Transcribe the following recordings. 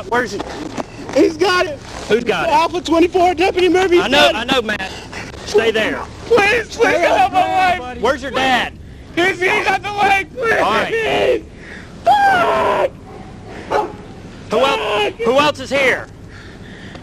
Where's it? He's got it. Who's got it? Alpha 24, Deputy Murphy. I know, Matt. Stay there. Please help my wife. Where's your dad? He's got the leg, please. All right. Fuck! Who else is here?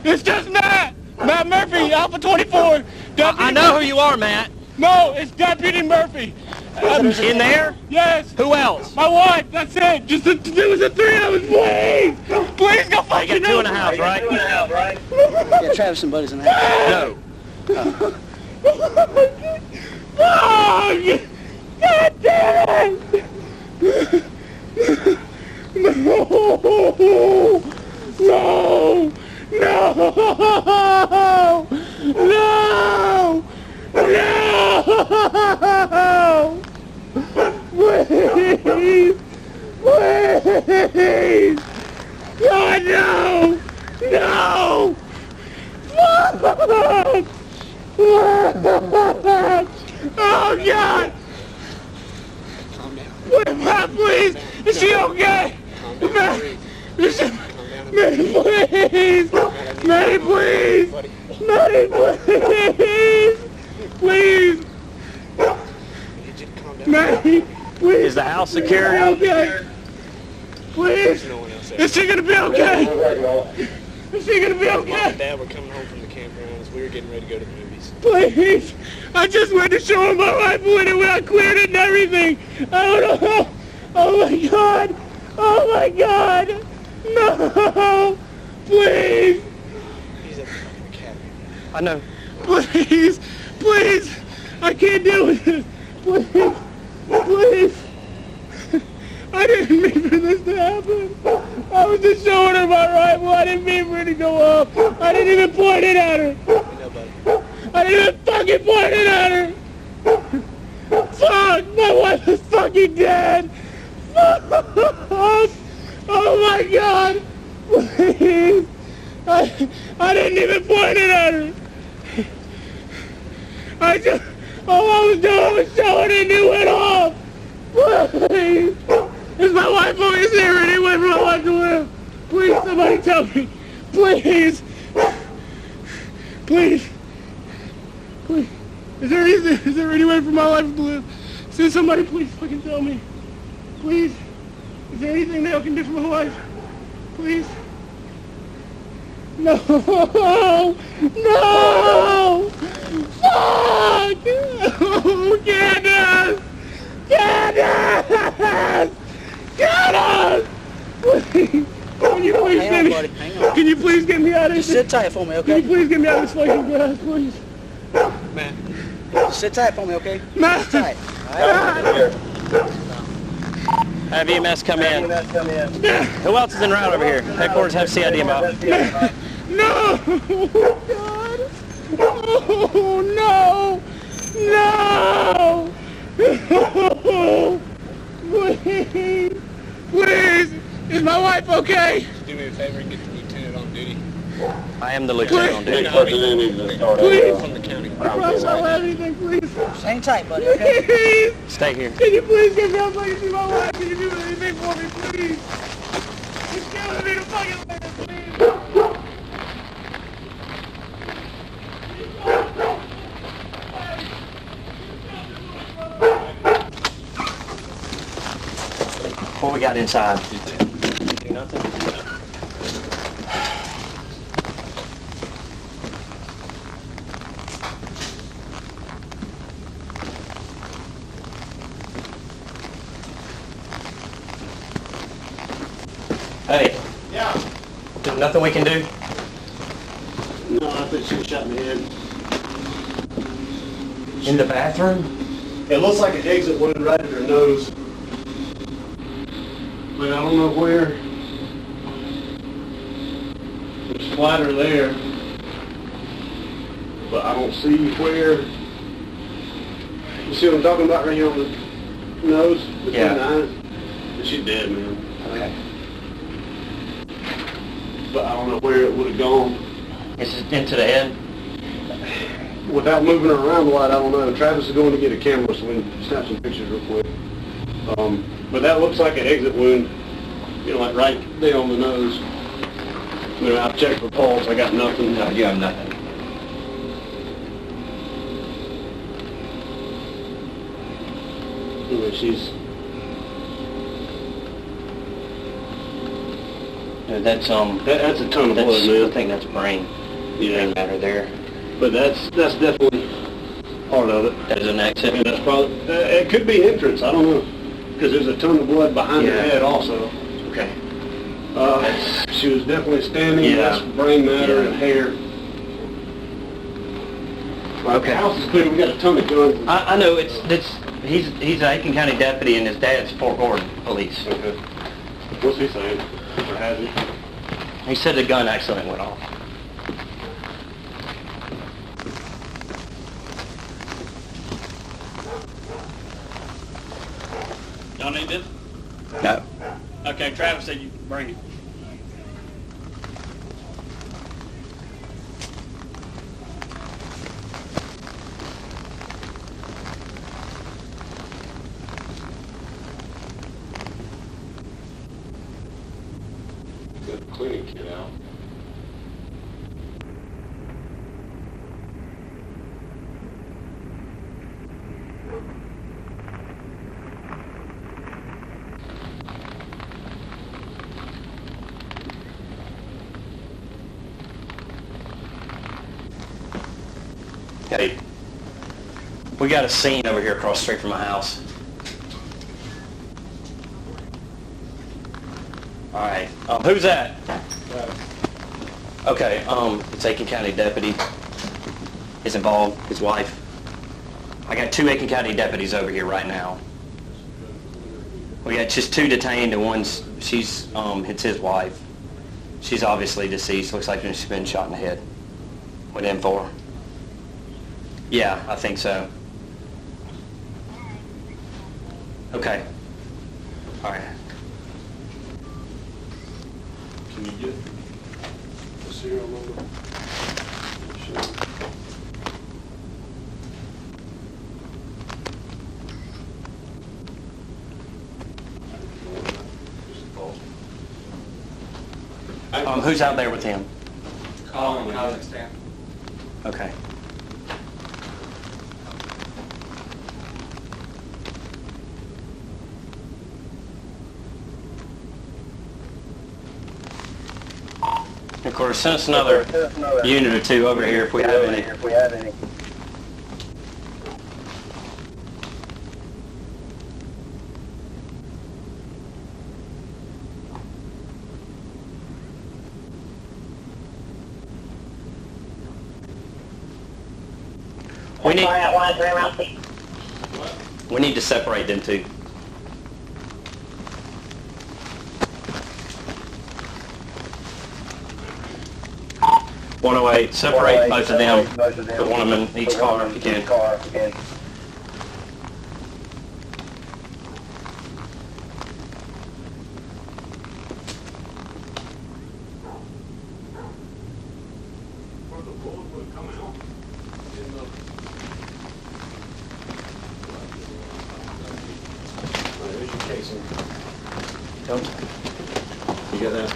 It's just Matt. Matt Murphy, Alpha 24. I know who you are, Matt. No, it's Deputy Murphy. In there? Yes. Who else? My wife, that's it. There was a 3 of us, please. Please go fucking You got 2 in the house, right? Yeah, Travis and Buddy's in the house. No. Fuck! God damn it! No! No! No! No! No! Please! Please! God, no! No! Fuck! Oh, God! Please! Is she okay? Maddie, please! Maddie, please! Maddie, please! Maddie, please! Please! Maddie, please! Is the house secure? Okay. Please! Is she gonna be okay? Is she gonna be okay? Mom and Dad were coming home from the campground as we were getting ready to go to the movies. Please! I just went to show him my wife when I cleared it and everything! I don't know! Oh my God! Oh my God! No! Please! He's at the fucking academy. I know. Please! Please! I can't deal with this! Please! Please! I didn't mean for this to happen! I was just showing her my rifle! I didn't mean for it to go off! I didn't even point it at her! I didn't even fucking point it at her! Fuck! My wife is fucking dead! Fuck! Oh my God! Please! I didn't even point it at her! All I was doing was showing it and it went off! Please! Is my wife always here anyway for my wife to live? Please, somebody tell me! Please! Please! Please! Is there any way for my life to live? Send somebody, please fucking tell me. Please. Is there anything that I can do for my wife? Please. No! No! Fuck! Oh, Candace! Candace! Candace! Please! Can you please Hang get on, me? buddy. Hang on. Can you please get me out of Just this? sit tight for me, Can okay? you please get me out of this fucking grass, please? Matt. Just sit tight for me, okay? Matt! Sit tight. All right? Have EMS come in. Who else is en route over here? Headquarters have CID involved. No! God! Oh, no! No! Please! Please! Is my wife okay? Do me a favor and get the lieutenant on duty. I am the lieutenant on duty. Please! From the county. I promise I don't have anything, please. Hang tight, buddy, okay? Please! Stay here. Can you please get me out so I can see my wife? Can you do anything for me, please? It's killing me to fucking live, please! What we got inside? Nothing. Hey. Yeah. There's nothing we can do? No, I think she shot me in. In the bathroom? It looks like an exit wound right at her nose. But I don't know where. There's splatter there. But I don't see where. You see what I'm talking about right here on the nose? Between Yeah. the eyes? She's dead, man. Okay. But I don't know where it would have gone. Is it into the head? Without moving her around a lot, I don't know. Travis is going to get a camera so we can snap some pictures real quick. But that looks like an exit wound, you know, like right there on the nose. You know, I've checked for pulse, I got nothing. No, you have nothing. Anyway, she's... No, that's That's a ton of blood, I man. think that's brain. Yeah. Matter there. But that's definitely part of it. That is an exit. And that's probably, it could be entrance, I don't know. Because there's a ton of blood behind her head also. Okay. She was definitely standing, Yeah. that's brain matter Yeah. and hair. Okay. The house is clear, we got a ton of guns. I know he's an Aiken County deputy and his dad's Fort Gordon police. Okay. What's he saying? Or has he? He said the gun accident went off. Y'all need this? No. Okay, Travis said you bring it. Got the cleaning kit out. Hey, we got a scene over here across the street from my house. All right, who's that? Okay, it's Aiken County deputy is involved, his wife. I got 2 Aiken County deputies over here right now. We got just 2 detained and it's his wife. She's obviously deceased, looks like she's been shot in the head. What in for? Yeah, I think so. Okay. All right. Can you get the serial number? Sure. Who's out there with him? Colin, Kazakhstan. Okay. Of course, send us another unit or 2 over here if we have any. We need to separate them 2. .108, separate both of them. Put one of them in each car if you can. There's your casing. Don't. You got that?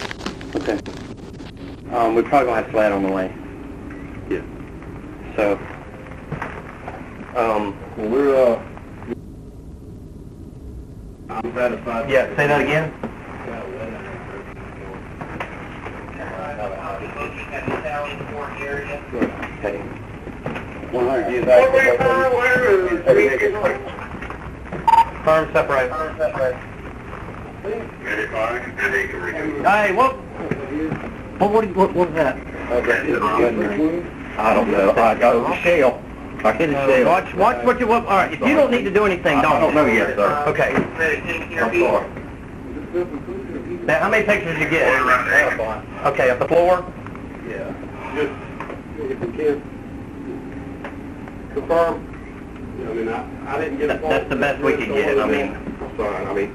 Okay. We're probably gonna have flat on the way. Yeah. So, Well, we're, I'm satisfied. yeah, say that again. Okay. 100 Firm separate. Hey, what was that? I don't know. I got a shell. I hit a shell. Watch what you, all right, if you don't need to do anything, don't. I don't know yet, sir. Okay. I'm sorry. Now, how many pictures did you get? Okay, of the floor? Yeah. Just, if we can, confirm. I mean, I didn't get a phone. That's the best we could get, I mean. I'm sorry, I mean.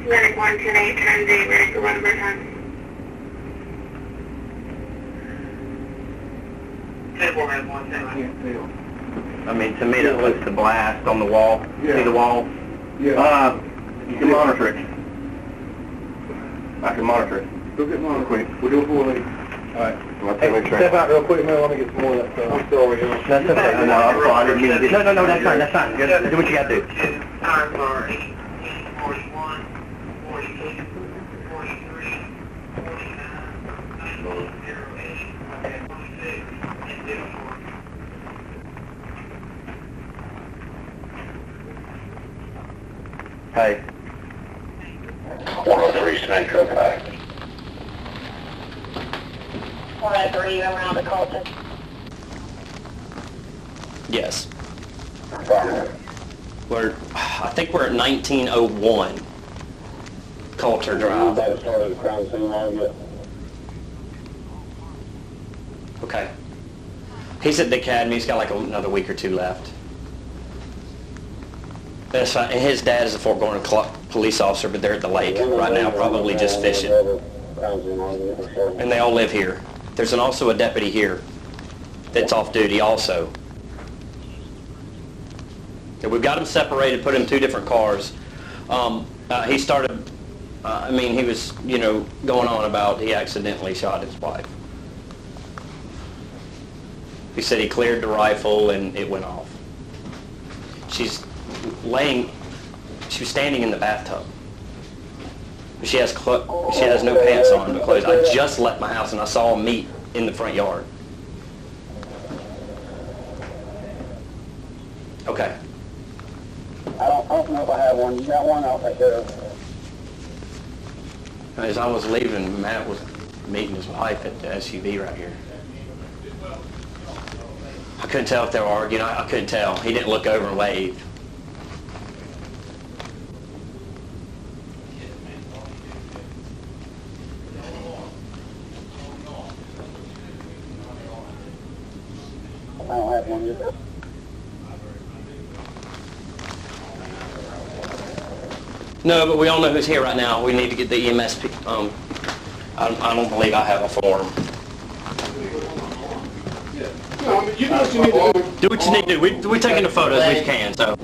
Medic 128, turn D, ready for 1 more time. I mean, to me, that looks the blast on the wall. Yeah. See the wall? Yeah. You can monitor it. I can monitor it. Go get monitor. Quick. We're doing 4 lanes. Alright. Hey, step out real quick, man. Let me get some more of that stuff. I'm still over here. That's okay. No, I'm sorry. I didn't mean to. No, that's fine. That's fine. Just do what you got to do. Time for 18, 41, 48, 43, 49, 08, 46, and 04. Hey. 103 Central Drive. 103 around the Coulter. Yes. I think we're at 1901 Coulter Drive. Okay. He's at the academy. He's got like another week or two left. That's fine. And his dad is a Fort Gordon police officer, but they're at the lake right now, probably just fishing. And they all live here. There's also a deputy here that's off duty also. And we've got them separated, put them in two different cars. He started, he was, going on about he accidentally shot his wife. He said he cleared the rifle and it went off. She was standing in the bathtub. She has no pants on but clothes. I just left my house and I saw them meet in the front yard. Okay. I don't know if I have one. You got one out right there. As I was leaving, Matt was meeting his wife at the SUV right here. I couldn't tell if they were arguing. I couldn't tell. He didn't look over and wave. I don't have one yet. No, but we all know who's here right now. We need to get the EMS. I don't believe I have a form. You know what you need to do. Do what you need to do. We're taking the photos we can, so.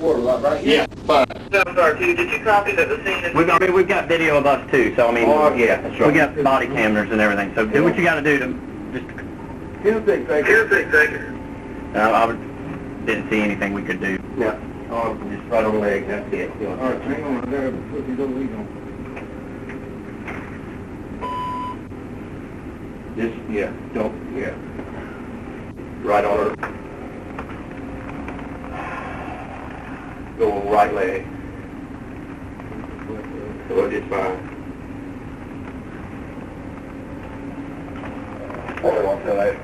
Yeah, fine. Did you copy that the scene is... We've got video of us too, so yeah, we got body cameras and everything. So do what you got to do to just. Here's the thing. Here's the executive. Didn't see anything we could do. Yeah. Just right on the leg. That's it. All right, hang on there. Put these over these on. Right on her. Go right leg. So it is fine. Hold on to that.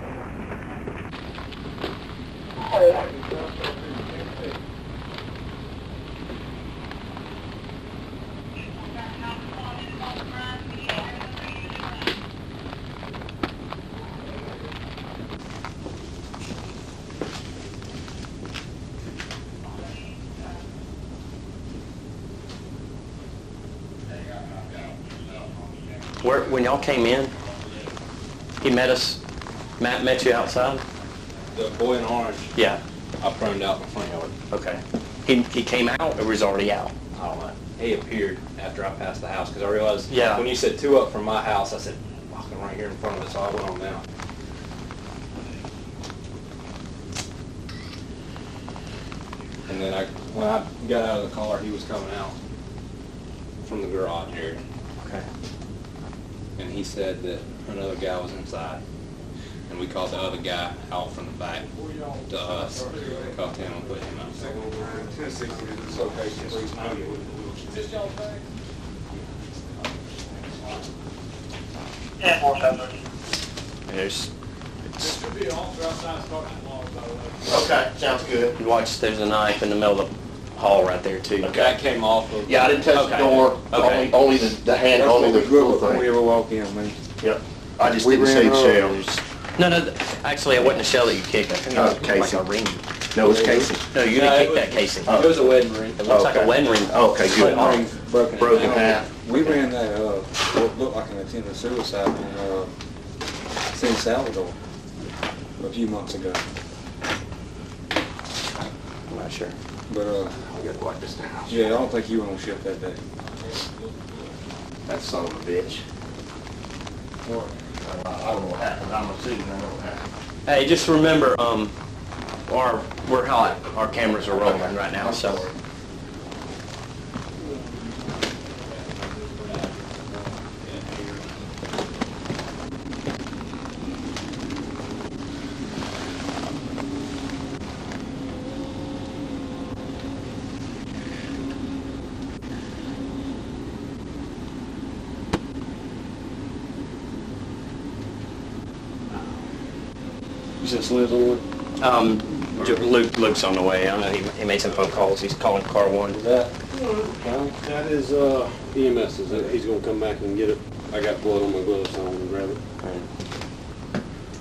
When y'all came in, he met us. Matt met you outside? The boy in orange, Yeah. I pruned out in the front yard. Okay. He came out or was already out? I don't know. He appeared after I passed the house because I realized Yeah. when you said 2 up from my house, I said, walking right here in front of it, so I went on down. And then when I got out of the car, he was coming out from the garage area. Okay. And he said that another guy was inside. And we called the other guy out from the back to us. Called him and put him out. 1060 is okay, please. Yeah, 470. Okay, sounds good. You watch, there's a knife in the middle of the hall right there too. That came off of. Yeah, I didn't touch the Okay. door, Okay. only the hand, only the little We thing. ever walk in, man. Yep. I just didn't see the shell. No, actually, it wasn't a shell that you kicked. I think it was like casing. a ring. No, it's casing. No, you didn't kick that casing. It was a wedding ring. It looks like a Okay. wedding ring. Okay, good. Broken in half. We ran that, what looked like an attempted suicide on, San Salvador a few months ago. I'm not sure. But, We gotta wipe this down. yeah, I don't think you were on shift that day. That son of a bitch. I don't know what happened. I'm assuming I know what happened. Hey, just remember, we're hot. Our cameras are rolling right now, so. You said Slim's on the way? Luke's on the way. I know he made some phone calls. He's calling car 1. That is EMS. He's gonna come back and get it. I got blood on my gloves, so I'm gonna grab it.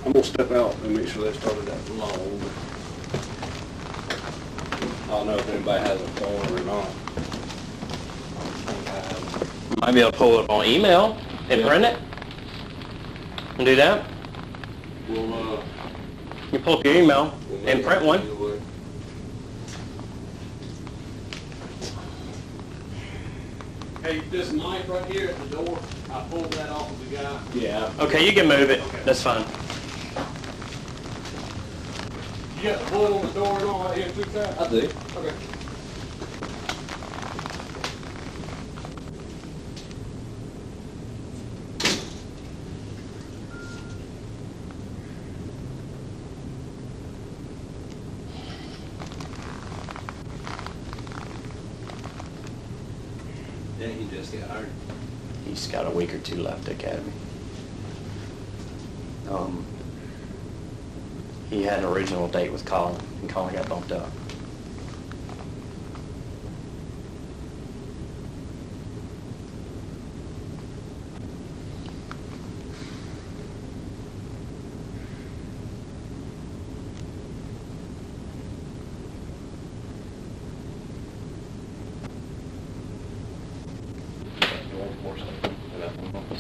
I'm gonna step out and make sure they started that long. I don't know if anybody has a phone or not. Might be able to pull it on email and print it. And do that. We'll You pull up your email and print one. Hey, this knife right here at the door, I pulled that off of the guy. Yeah. Okay, you can move it. That's fine. You got the blood on the door and all right here too, Pat? I do. Okay. Yeah, he just got hired. He's got a week or 2 left at Academy. He had an original date with Colin, and Colin got bumped up.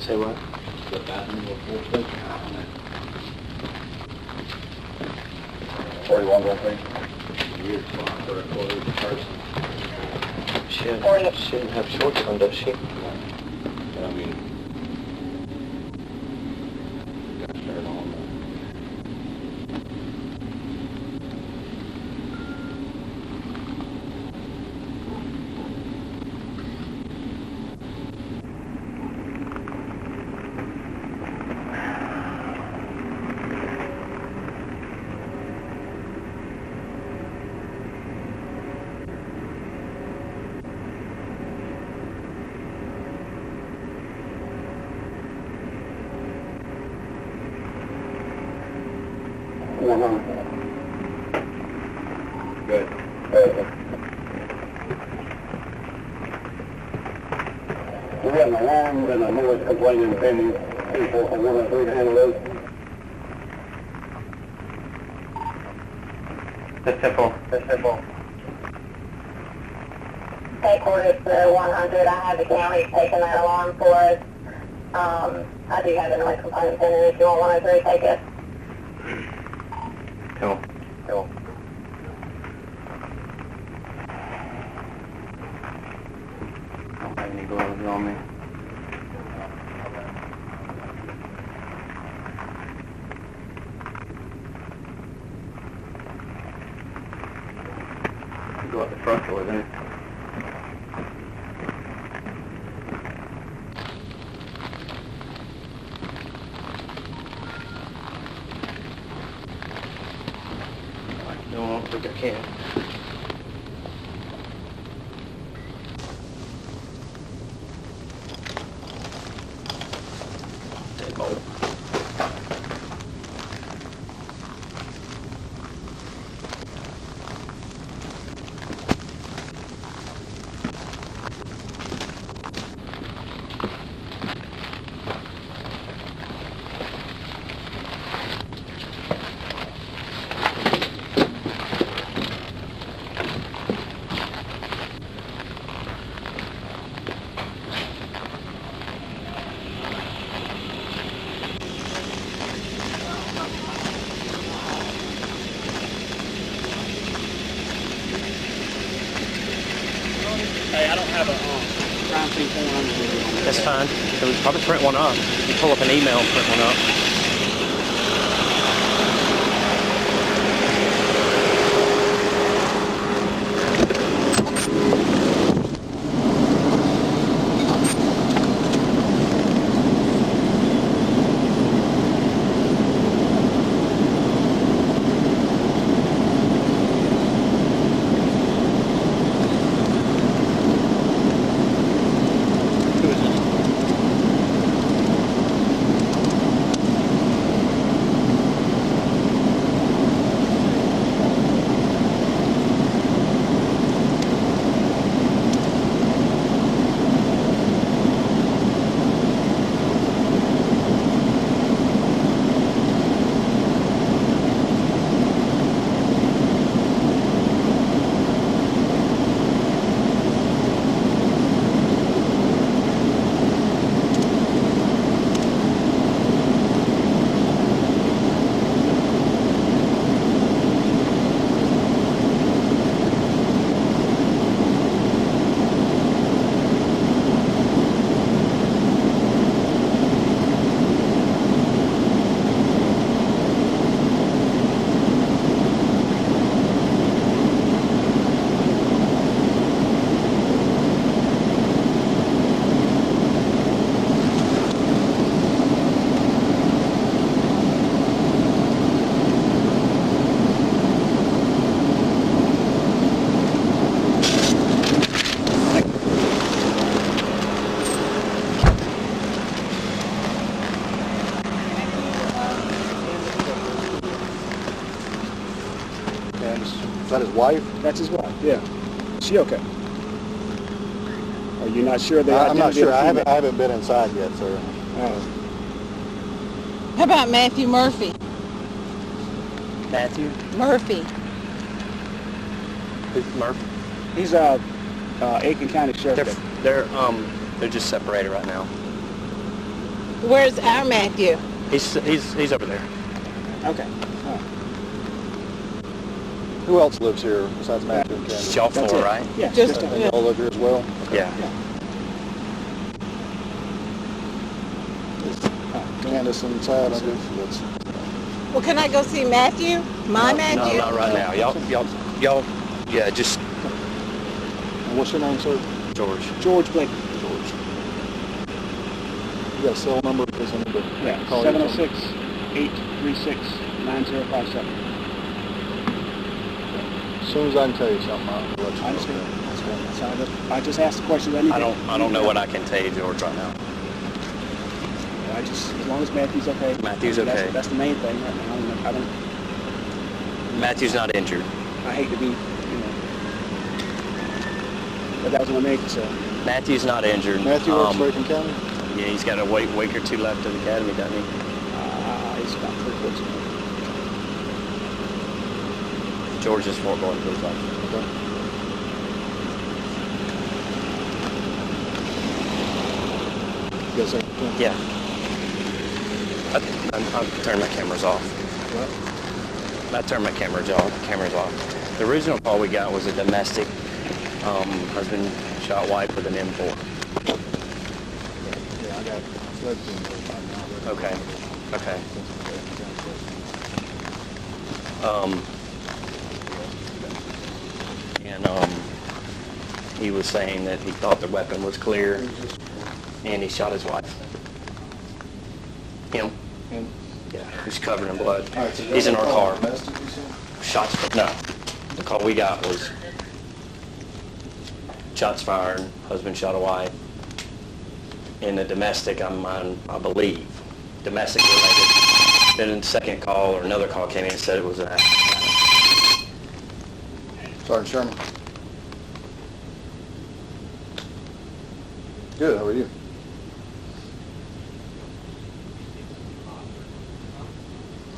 Say what? The bathroom will force it. 4113. Weird spot for a closed person. She didn't have shorts on, does she? I mean, got a shirt on. Good. We have an alarm and a noise complaint in pending. 24113 to handle those. That's simple. Headquarters to 100. I have the county taking that alarm for us. I do have a noise complaint pending if you want 103, take it. Cool. I don't have any gloves on me. Go out the front door then. No, I don't think I can. Deadbolt. Hey, I don't have a crime That's fine. So we probably print one up. You pull up an email and print one up. Is that his wife? That's his wife, yeah. Is she okay? Are you not sure the I'm not identity sure. of the I female? haven't been inside yet, sir. How about Matthew Murphy? Matthew? Murphy. Who's Murphy? He's Aiken County Sheriff. They're just separated right now. Where's our Matthew? He's over there. Okay. Who else lives here besides Matthew and Candace? Y'all That's four, it. right? Yeah, Just- just And y'all live here as well? Yeah. Candace inside, I guess. That's, Well, can I go see Matthew? My No, Matthew? not right now. Y'all, yeah, just and what's your name, sir? George. George Blake. George. You got a cell number because I need to Yeah, call you? 706-836-9057. As soon as I can tell you something, I'll let you know. I understand. That's good. So I just asked the questions I need. I don't know what I can tell you, George, right now. As long as Matthew's okay. Matthew's okay. That's the main thing right now. I don't. Matthew's not injured. I hate to be, but that was my main concern. Matthew's not injured. Matthew works for Aiken County? Yeah, he's got a week or two left of the academy, doesn't he? He's about 3 quarters of George is Fort Gordon police officer. Okay. You guys think? Yeah. I'll turn my cameras off. What? I turned my cameras off. The original call we got was a domestic husband shot wife with an M4. Yeah, I got fled team right now. Okay. He was saying that he thought the weapon was clear, and he shot his wife. Him? Him? Yeah, he's covered in blood. All right, so He's in our car. domestic, you said? Shots, no. The call we got was shots fired, husband shot a wife. In the domestic, I believe, domestic related. Then the second call or another call came in and said it was an accident. Sergeant Sherman. Good, how are you?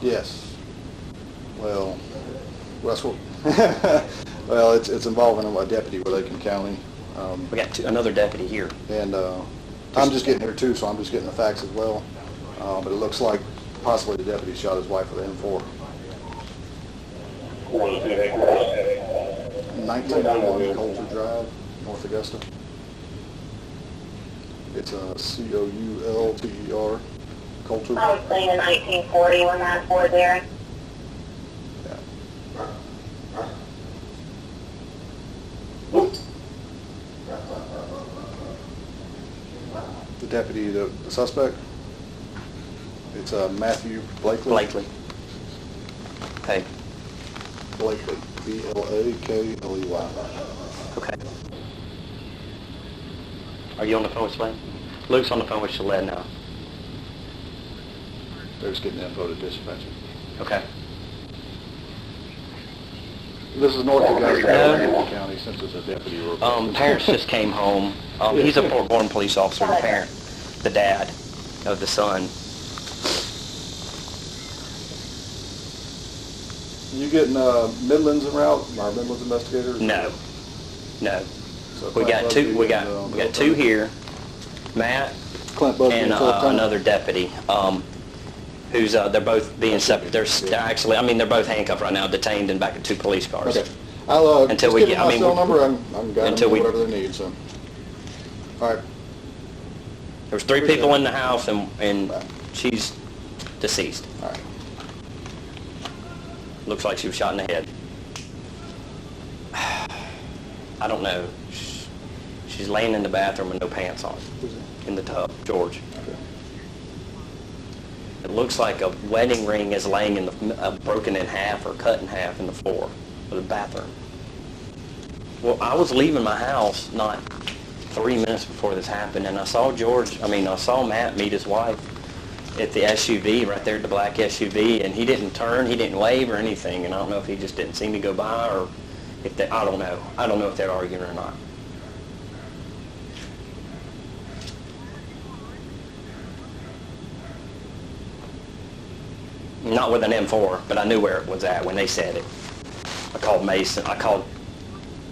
Yes. Well, that's what, well, it's involving a deputy with Aiken County. We got another deputy here. And I'm just getting here too, so I'm just getting the facts as well. But it looks like possibly the deputy shot his wife with an M4. 1901 Coulter Drive, North Augusta. It's a C-O-U-L-T-E-R, Coulter. I was saying in 1940 when that was there. The deputy, the suspect, it's Matthew Blakely. Blakely. Okay. Blakely, B-L-A-K-L-E-Y. Okay. Are you on the phone with Shalette? Luke's on the phone with Shalette now. They're just getting info to dispatcher. Okay. This is North Augusta County, since it's a deputy. Parents just came home. He's a Fort Gordon police officer, the parent, the dad of the son. You getting Midlands en route, our Midlands investigators? No. So We got two. We got two here. Matt Clint Busby and another deputy. Who's they're both being separate. They're actually, I mean, they're both handcuffed right now, detained in back of 2 police cars. Okay. I'll until just we give get. them my cell number. I'm guiding them whatever they need. So, all right. There was 3 people in the house, and she's deceased. All right. Looks like she was shot in the head. I don't know. She's laying in the bathroom with no pants on, in the tub. George. Okay. It looks like a wedding ring is laying in the broken in half or cut in half in the floor of the bathroom. Well, I was leaving my house not 3 minutes before this happened, and I saw Matt meet his wife at the SUV right there, the black SUV, and he didn't turn, he didn't wave or anything, and I don't know if he just didn't see me go by or if they, I don't know if they're arguing or not. Not with an M4, but I knew where it was at when they said it. I called Mason.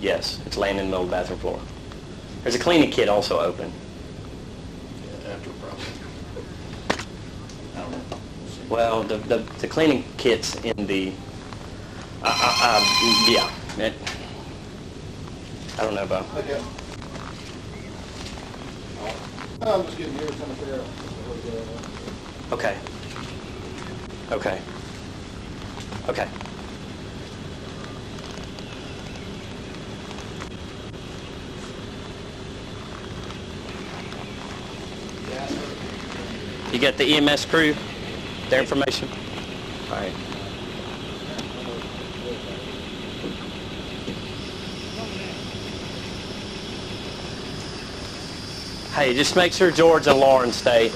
Yes, it's laying in the middle of the bathroom floor. There's a cleaning kit also open. Yeah, after probably. I don't know. Well, the cleaning kit's in the, yeah. I don't know about. Okay. I'm just getting here trying to figure out what's going on. Okay. Okay. You got the EMS crew, their information? All right. Hey, just make sure George and Lauren stay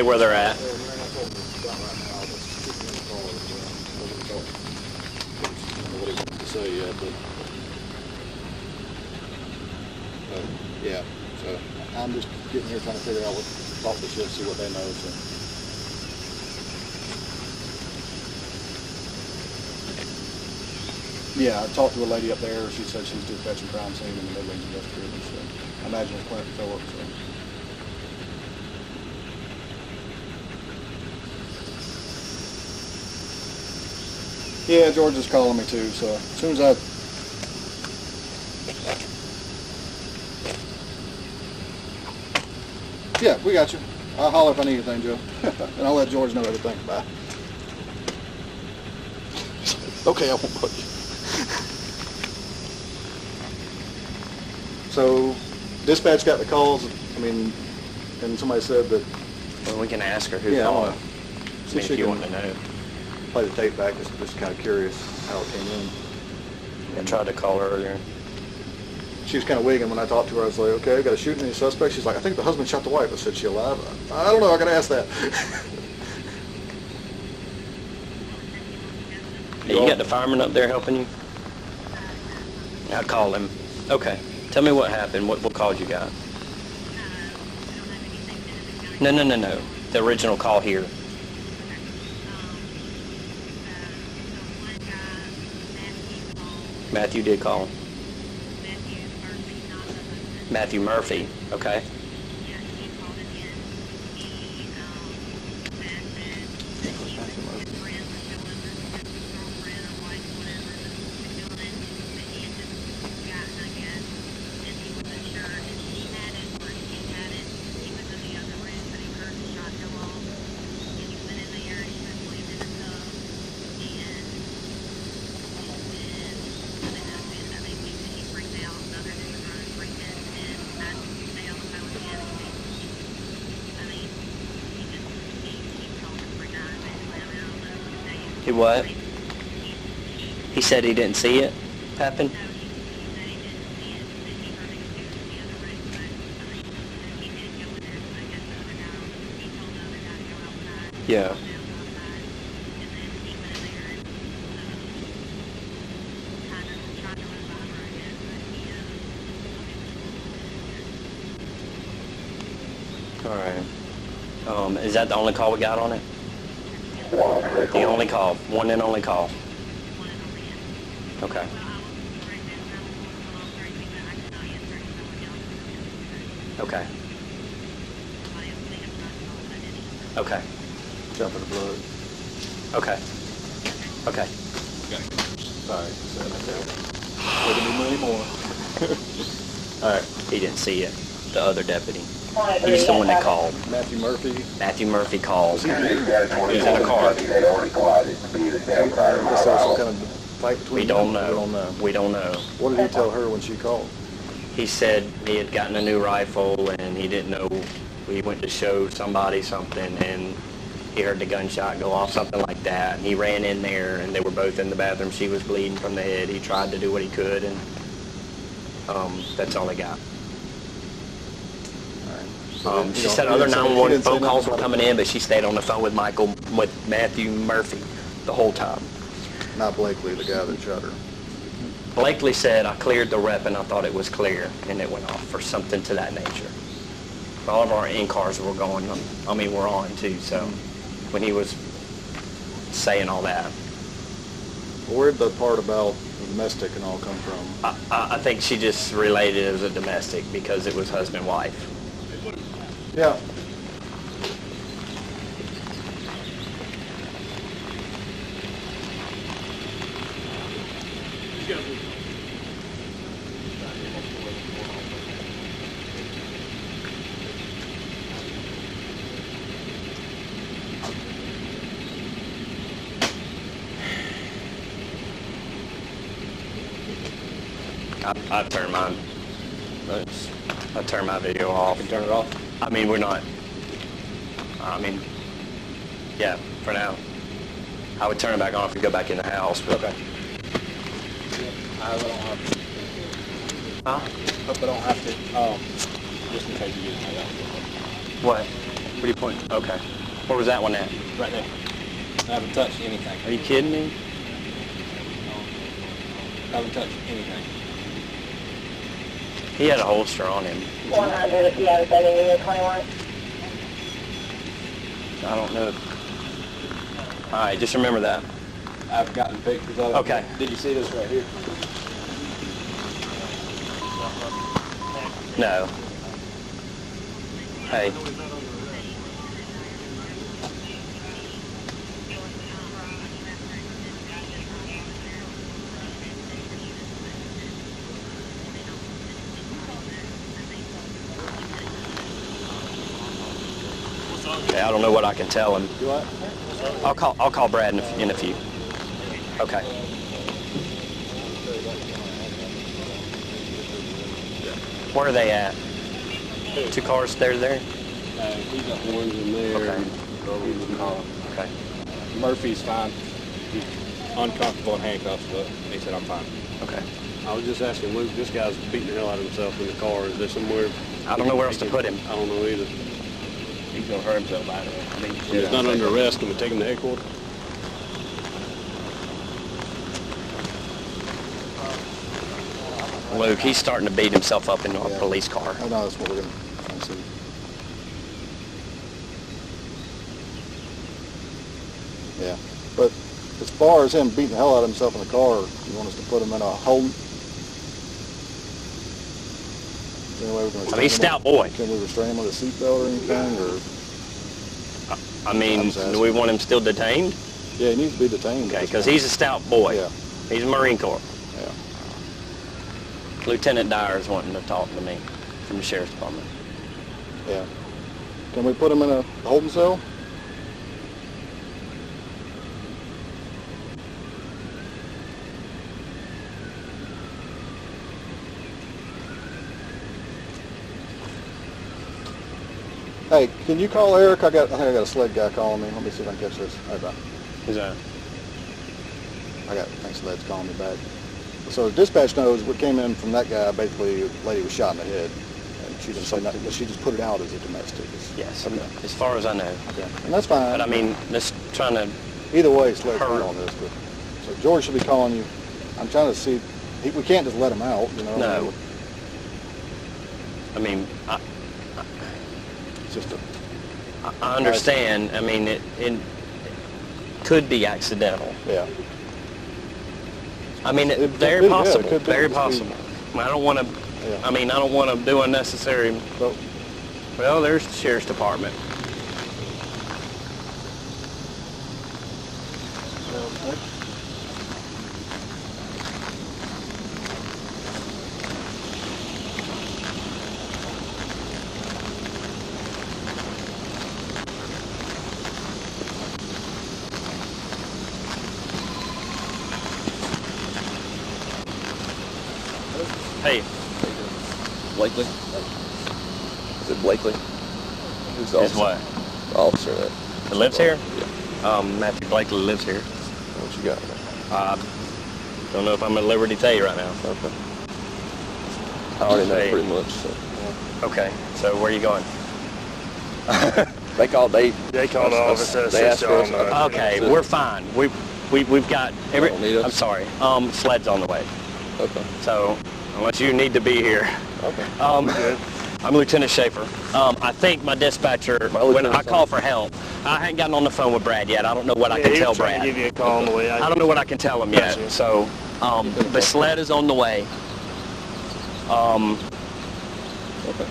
where they're at. Yeah, so I'm just getting here trying to figure out what talk to shit, see what they know. So. Yeah, I talked to a lady up there. She said she's dispatching crime scene in the Midlands investigators. So I imagine it's Clint Phillips. So. Yeah, George is calling me too. So as soon as I. Yeah, we got you. I'll holler if I need anything, Joe. And I'll let George know everything. Bye. Okay, I won't bug you. So, dispatch got the calls. I mean, and somebody said that. Well, we can ask her who called. I mean, if you want to know. Play the tape back. Just kind of curious how it came in. I tried to call her earlier. She was kind of wigging when I talked to her. I was like, okay, I got a shooting any suspect. She's like, I think the husband shot the wife. I said, she alive? I don't know. I got to ask that. Hey, you got the fireman up there helping you? I called him. Okay. Tell me what happened. What called you guys? No. The original call here. Matthew did call. Matthew Murphy. Okay. He what? He said he didn't see it happen? Yeah. All right. Is that the only call we got on it? The only call. One and only call. Okay. Okay. Okay. Jump in the blood. Okay. Okay. Sorry. We can do money more. All right. He didn't see it. The other deputy. He's the one that called. Matthew Murphy. Matthew Murphy called. He's in a car. Is there some kind of fight between We don't them? know. We don't know. We don't know. What did he tell her when she called? He said he had gotten a new rifle and he didn't know. We went to show somebody something and he heard the gunshot go off, something like that. And he ran in there and they were both in the bathroom. She was bleeding from the head. He tried to do what he could and that's all he got. She said other 911 phone calls were coming in, but she stayed on the phone with Matthew Murphy the whole time. Not Blakely, the guy that shot her. Blakely said, I cleared the rep and I thought it was clear, and it went off, or something to that nature. All of our in-cars were going, we're on too, so when he was saying all that. Where'd the part about domestic and all come from? I think she just related it as a domestic because it was husband-wife. Yeah. I turned mine. I turned my video off. You turn it off? We're not. Yeah, for now. I would turn it back on if we go back in the house. But Okay. I don't have to. Huh? Hope I don't have to. Just in case you get it. What? What are you pointing? Okay. Where was that one at? Right there. I haven't touched anything. Are you kidding me? I haven't touched anything. He had a holster on him. 100 if you have a 7 unit 21. I don't know. All right, just remember that. I've gotten pictures of it. Okay. Did you see this right here? No. Hey. Okay, I don't know what I can tell him. You what? I'll call Brad in a few. Okay. Where are they at? 2 cars there? He got ones in there. Okay. Okay. Murphy's fine. He's uncomfortable in handcuffs, but he said I'm fine. Okay. I was just asking Luke, this guy's beating the hell out of himself in the car. Is there somewhere? I don't know where else to put him. I don't know either. He's gonna hurt himself by it. He's not under arrest. Can we take him to headquarters? Luke, he's starting to beat himself up in a police car. I know that's what we're going to see. Yeah, but as far as him beating the hell out of himself in the car, you want us to put him in a hold? Anyway, we're gonna He's a stout boy. Can we restrain him with a seatbelt or anything, or? Do we want him still detained? Yeah, he needs to be detained. Okay, because he's a stout boy. Yeah. He's a Marine Corps. Yeah. Lieutenant Dyer is wanting to talk to me from the Sheriff's Department. Yeah. Can we put him in a holding cell? Hey, can you call Eric? I think I got a sled guy calling me. Let me see if I can catch this. All right, bye. Who's that? thanks for that calling me back. So dispatch knows what came in from that guy, basically the lady was shot in the head. And she didn't say nothing, but she just put it out as a domestic. Yes, Okay. as far as I know. Okay. And that's fine. But I mean, just trying to... Either way, it's let on this. But, so George should be calling you. I'm trying to see, we can't just let him out, you know? No. I mean, It's just a... I understand. I mean, it could be accidental. Yeah. I mean, very possible. Very possible. I don't want to. Yeah. I mean, I don't want to do unnecessary. Well, there's the sheriff's department. Hey. Blakely? Is it Blakely? Who's the Is officer? what? The officer that lives here? Yeah. Matthew Blakely lives here. What you got? Don't know if I'm at liberty to tell you right now. Okay. I already know pretty much. So. Okay. So where are you going? They called. They called the office. They asked for us. Okay, we're fine. We've got every. Don't need us? I'm sorry. Sled's on the way. Okay. So unless you need to be here. Okay. I'm Lieutenant Schaefer. I think my dispatcher, when I call for help, I haven't gotten on the phone with Brad yet. I don't know what I can tell Brad. Give you a call on the way. I don't know what I can tell him yet. So the sled is on the way. Okay.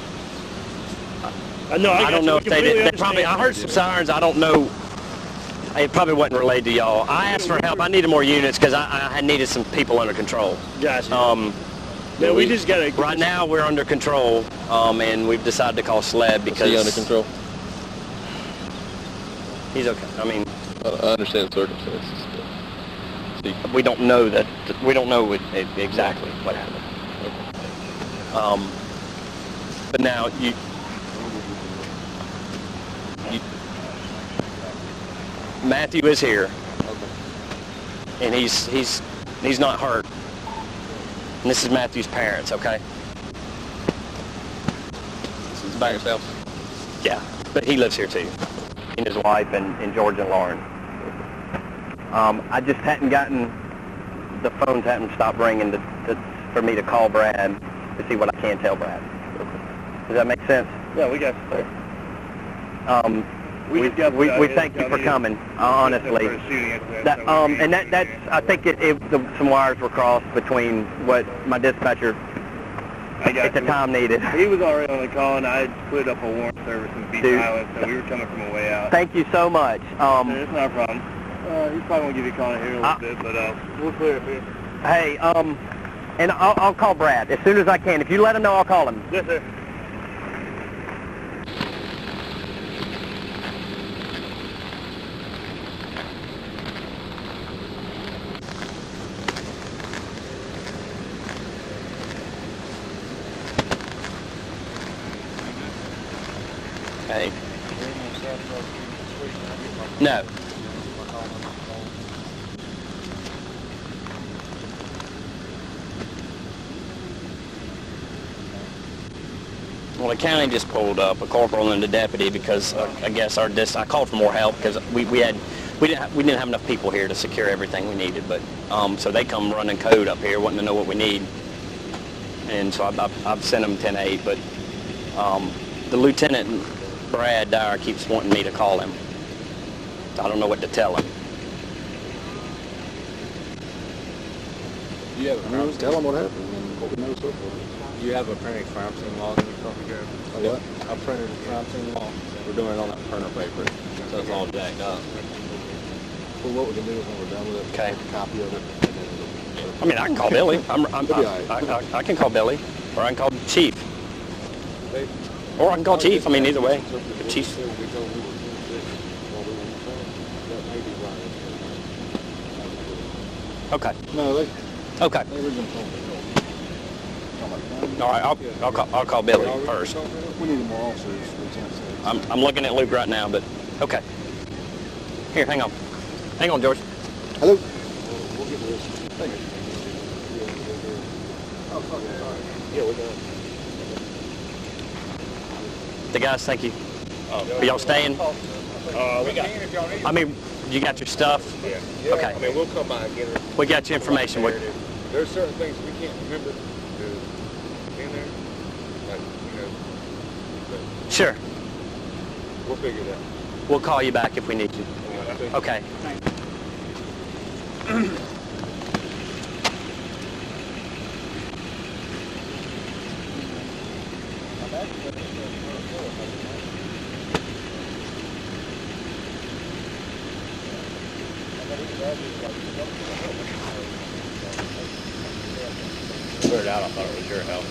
I don't know if they did. They probably. I heard some sirens. I don't know. It probably wasn't relayed to y'all. I asked for help. I needed more units because I needed some people under control. Gotcha. No, we just got to... Right now we're under control, and we've decided to call SLED because... Is he under control? He's okay. I mean... I understand the circumstances. We don't know that... We don't know exactly what happened. Okay. But now you Matthew is here. Okay. And he's not hurt. And this is Matthew's parents, okay? This is by yourself? Yeah, but he lives here too. And his wife and George and Lauren. I just hadn't gotten, the phones hadn't stopped ringing for me to call Brad to see what I can tell Brad. Does that make sense? Yeah, we got you. We thank you for coming, honestly. That's, I think some wires were crossed between what my dispatcher at the time needed. He was already on the call, and I had put up a warrant service in Beach Island, so we were coming from a way out. Thank you so much. It's not a problem. He's probably going to give you a call in here a little bit, but we'll clear up here. Hey, and I'll call Brad as soon as I can. If you let him know, I'll call him. Yes, sir. Hey. No. Well, the county just pulled up a corporal and a deputy because I guess I called for more help because we didn't have enough people here to secure everything we needed. But so they come running code up here, wanting to know what we need, and so I've sent them 10-8. But the lieutenant, Brad Dyer, keeps wanting me to call him. I don't know what to tell him. You have a Tell him what happened and what we know so far. You have a printed crime scene log in your coffee jar? What? I printed a crime scene log. We're doing it on that printer paper, so it's all jacked up. Well, what we can do is when we're done with it, Okay. take a copy of it. I mean, I can call Billy. He'll be all right. I can call Billy, or I can call Chief. Or I can call Chief. I mean, either way. Chief. Okay. No, Okay. they were going to call me. All right. I'll call Billy first. We need more officers, Lieutenant said. I'm looking at Luke right now, but okay. Here, hang on. Hang on, George. Hello? Thank you. Yeah, we got The guys, thank you. Are y'all staying? we got. I mean, you got your stuff? Yeah. Okay. I mean, we'll come by and get her. We got your information. There's certain things we can't remember in there, like, you know. But Sure. we'll figure it out. We'll call you back if we need you. Okay. Put it out, I thought it was your house.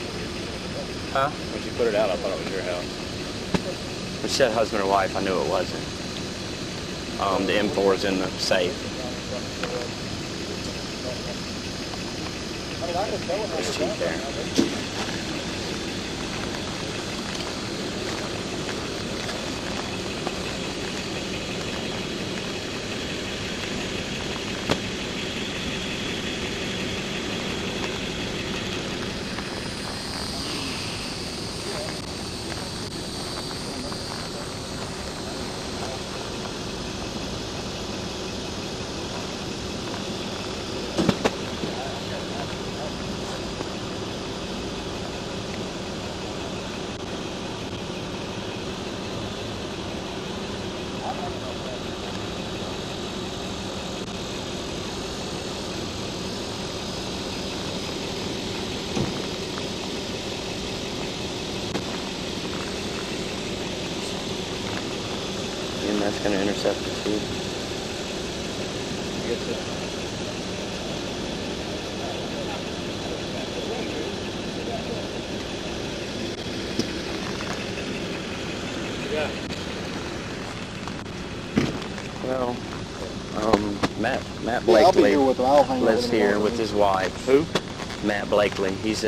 Huh? When she put it out, I thought it was your house. When she said husband or wife, I knew it wasn't. The M4 is in the safe. There's Chief there. And that's going to intercept the speed. Yeah. Well, Matt Yeah, I'll be Blakely here with them. I'll hang out lives with them here all with day. his wife. Who? Matt Blakely. He's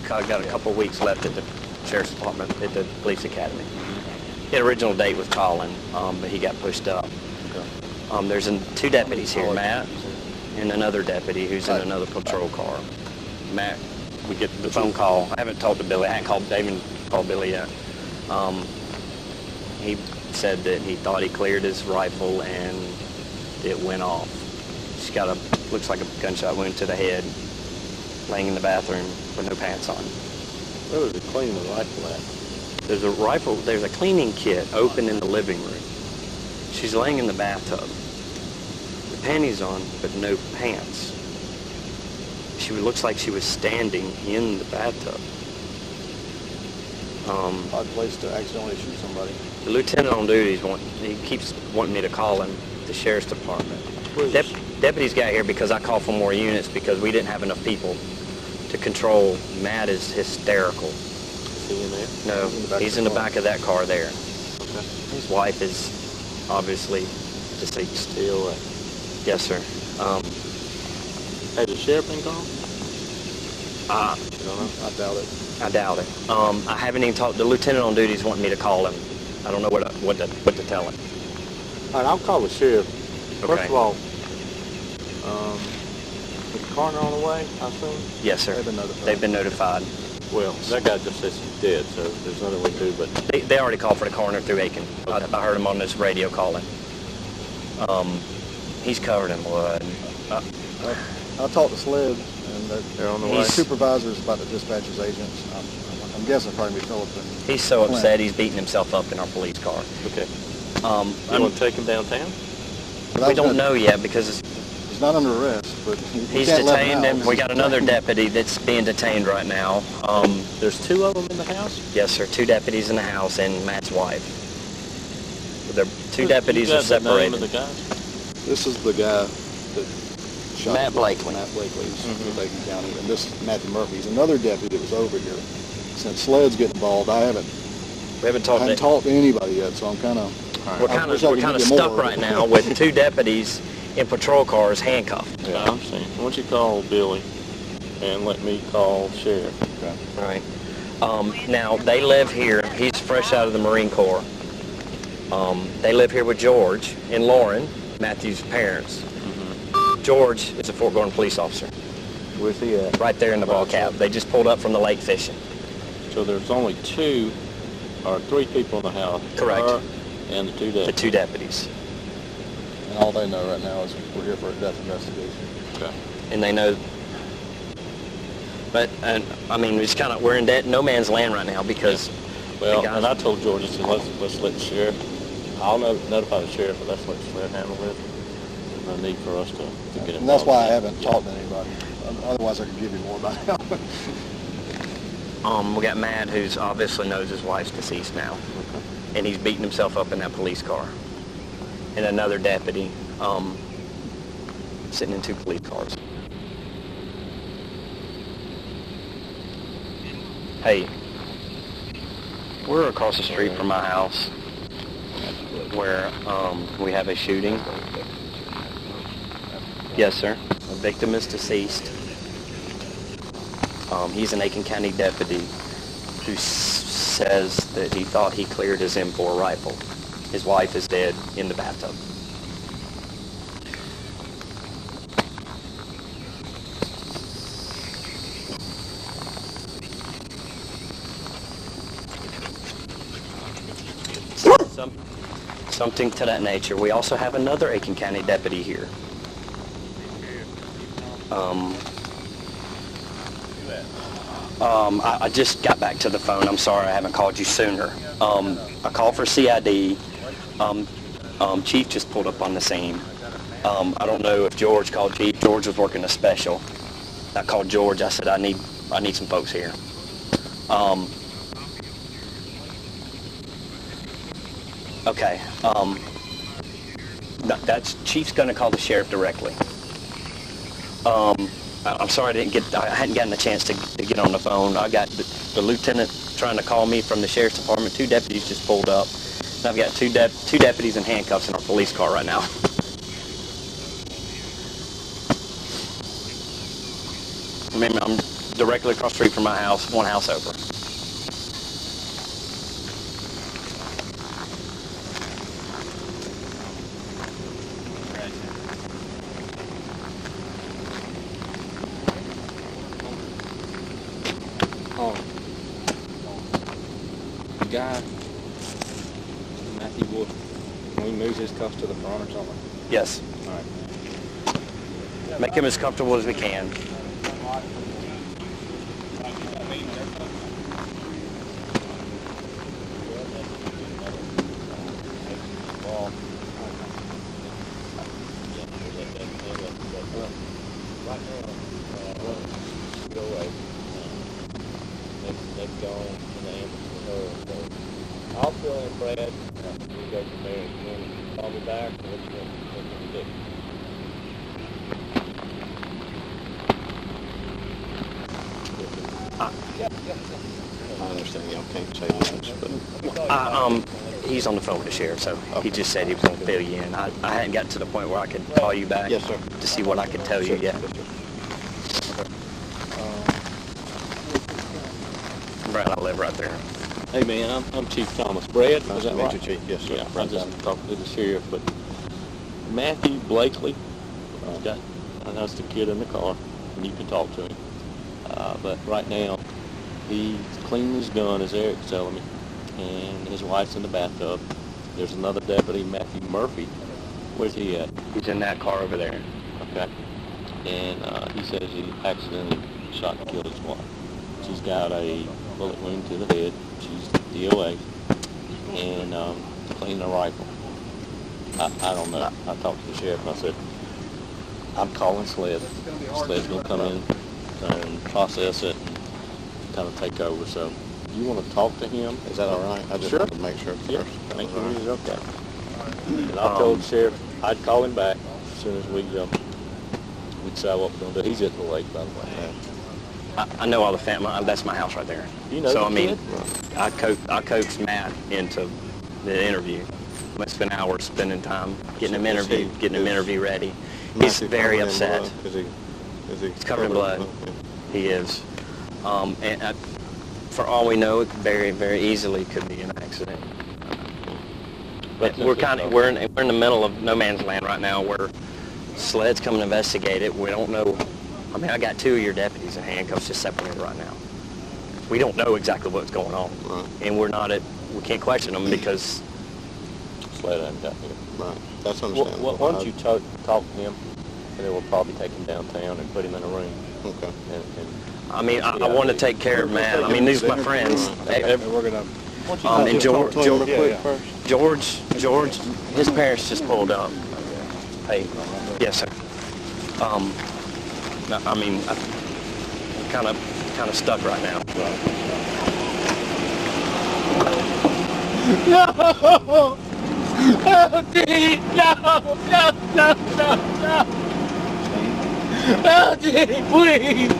got a couple of weeks left at the Sheriff's Department at the Police Academy. He had an original date with Colin, but he got pushed up. There's two deputies here, Matt and another deputy who's in another patrol car. Matt, we get the phone call. I haven't talked to Billy. I haven't called David, called Billy yet. He said that he thought he cleared his rifle and it went off. She's got looks like a gunshot wound to the head, laying in the bathroom with no pants on. Where was the cleaning the rifle at? There's a cleaning kit open in the living room. She's laying in the bathtub, with panties on, but no pants. She looks like she was standing in the bathtub. Odd place to accidentally shoot somebody. The lieutenant on duty he keeps wanting me to call him, the Sheriff's Department. Deputies got here because I called for more units because we didn't have enough people to control. Matt is hysterical. Is he in there? No, he's in the back of that car there. Okay. His wife is obviously deceased. Still, Yes, sir. has the sheriff been called? You don't know? I doubt it. I doubt it. I haven't even talked. The lieutenant on duty is wanting me to call him. I don't know what to tell him. All right, I'll call the sheriff. Okay. First of all, is the coroner on the way, I assume? Yes, sir. They've been notified. Well, that guy just says he's dead, so there's nothing we can do, but... They already called for the coroner through Aiken. I heard him on this radio calling. He's covered in blood. I talked to SLED, and They're on the the way. supervisor's about to dispatch his agents. I'm guessing it'll probably be Philip. And He's so Clint. upset he's beating himself up in our police car. Okay. You want to take him downtown? But I We was don't gonna- know yet because He's not under arrest, but he he's can't let him detained out and we got another deputy that's being detained right now. There's two of them in the house? Yes, sir. 2 deputies in the house and Matt's wife. The 2 deputies are You got the name separated. of the guy? This is the guy that shot Matt Blakely. Matt Blakely's with Aiken County, and this is Matthew Murphy's another deputy that was over here. Since SLED's get involved, I haven't talked to anybody yet, so I'm kind of... We're kind of stuck right now with 2 deputies in patrol cars handcuffed. Yeah, I understand. Why don't you call Billy and let me call Sheriff? Okay. All right. Now, they live here. He's fresh out of the Marine Corps. They live here with George and Lauren, Matthew's parents. George is a Fort Gordon police officer. Where's he at? Right there in the ball cap. They just pulled up from the lake fishing. So there's only 2 or 3 people in the house. Correct. Her and the 2 deputies. The 2 deputies. And all they know right now is we're here for a death investigation. Okay. And they know, but, I mean, it's kind of, we're in no man's land right now because... Well, and I told George, I said, let's let the sheriff, I'll notify the sheriff, but let's let the sheriff handle it. There's no need for us to get involved. And that's why I haven't talked to anybody. Otherwise, I could give you more about it. We got Matt, who's obviously knows his wife's deceased now. And he's beating himself up in that police car. And another deputy, sitting in 2 police cars. Hey, we're across the street from my house where we have a shooting. Yes, sir. The victim is deceased. He's an Aiken County deputy who says that he thought he cleared his M4 rifle. His wife is dead in the bathtub. Something to that nature. We also have another Aiken County deputy here. I just got back to the phone. I'm sorry I haven't called you sooner. I called for CID. Chief just pulled up on the scene. I don't know if George called Chief. George was working a special. I called George. I said, I need some folks here. Okay. That's Chief's going to call the sheriff directly. I'm sorry I hadn't gotten a chance to get on the phone. I got the lieutenant trying to call me from the sheriff's department. 2 deputies just pulled up. And I've got two deputies in handcuffs in our police car right now. Remember, I'm directly across the street from my house, 1 house over. The guy, Matthew Wolf, can we move his cuffs to the front or something? Yes. All right. Make him as comfortable as we can. I'll fill in Brad, and we'll go from there, and then call me back, and what you want to do. I understand y'all can't say much, but... He's on the phone with the sheriff, so he just said he was going to fill you in. I hadn't gotten to the point where I could call you back to see what I could tell you yet. Brad, I live right there. Hey man, I'm Chief Thomas. Brad, Nice is to that meet right? you, Chief. Yes, sir. Yeah, I just talked to the sheriff, but Matthew Blakely, I know it's the kid in the car, and you can talk to him. But right now, he's cleaning his gun, as Eric's telling me, and his wife's in the bathtub. There's another deputy, Matthew Murphy. Where's he at? He's in that car over there. Okay. And he says he accidentally shot and killed his wife. She's got a bullet wound to the head. She's DOA. And cleaning a rifle. I don't know. I talked to the sheriff and I said, I'm calling SLED. SLED's going to come in and process it and kind of take over. So you want to talk to him? Is that all right? I just wanted to make sure first. Yeah, make sure he's okay. And I told the sheriff I'd call him back as soon as we decide what we're going to do. He's at the lake, by the way. I know all the family. That's my house right there. You know so the I mean, kid? I coaxed Matt into the interview. I spent hours spending time getting him interview ready. He's very upset. He's covered in blood. He is. And for all we know, it very, very easily could be an accident. But we're in the middle of no man's land right now, where Sled's coming to investigate it. We don't know. I mean, I got 2 of your deputies in handcuffs just separated right now. We don't know exactly what's going on. Right. And we can't question them because Sled hasn't got here. Right. That's understandable. Why don't you talk to him, and then we'll probably take him downtown and put him in a room. Okay. I mean, I want to take care of Matt. I mean, these are my friends. We're gonna. And George, first. George, his parents just pulled up. Hey, yes, sir. I mean, I'm kind of stuck right now. No! Oh, Dee! No! No! Oh, Dee, please!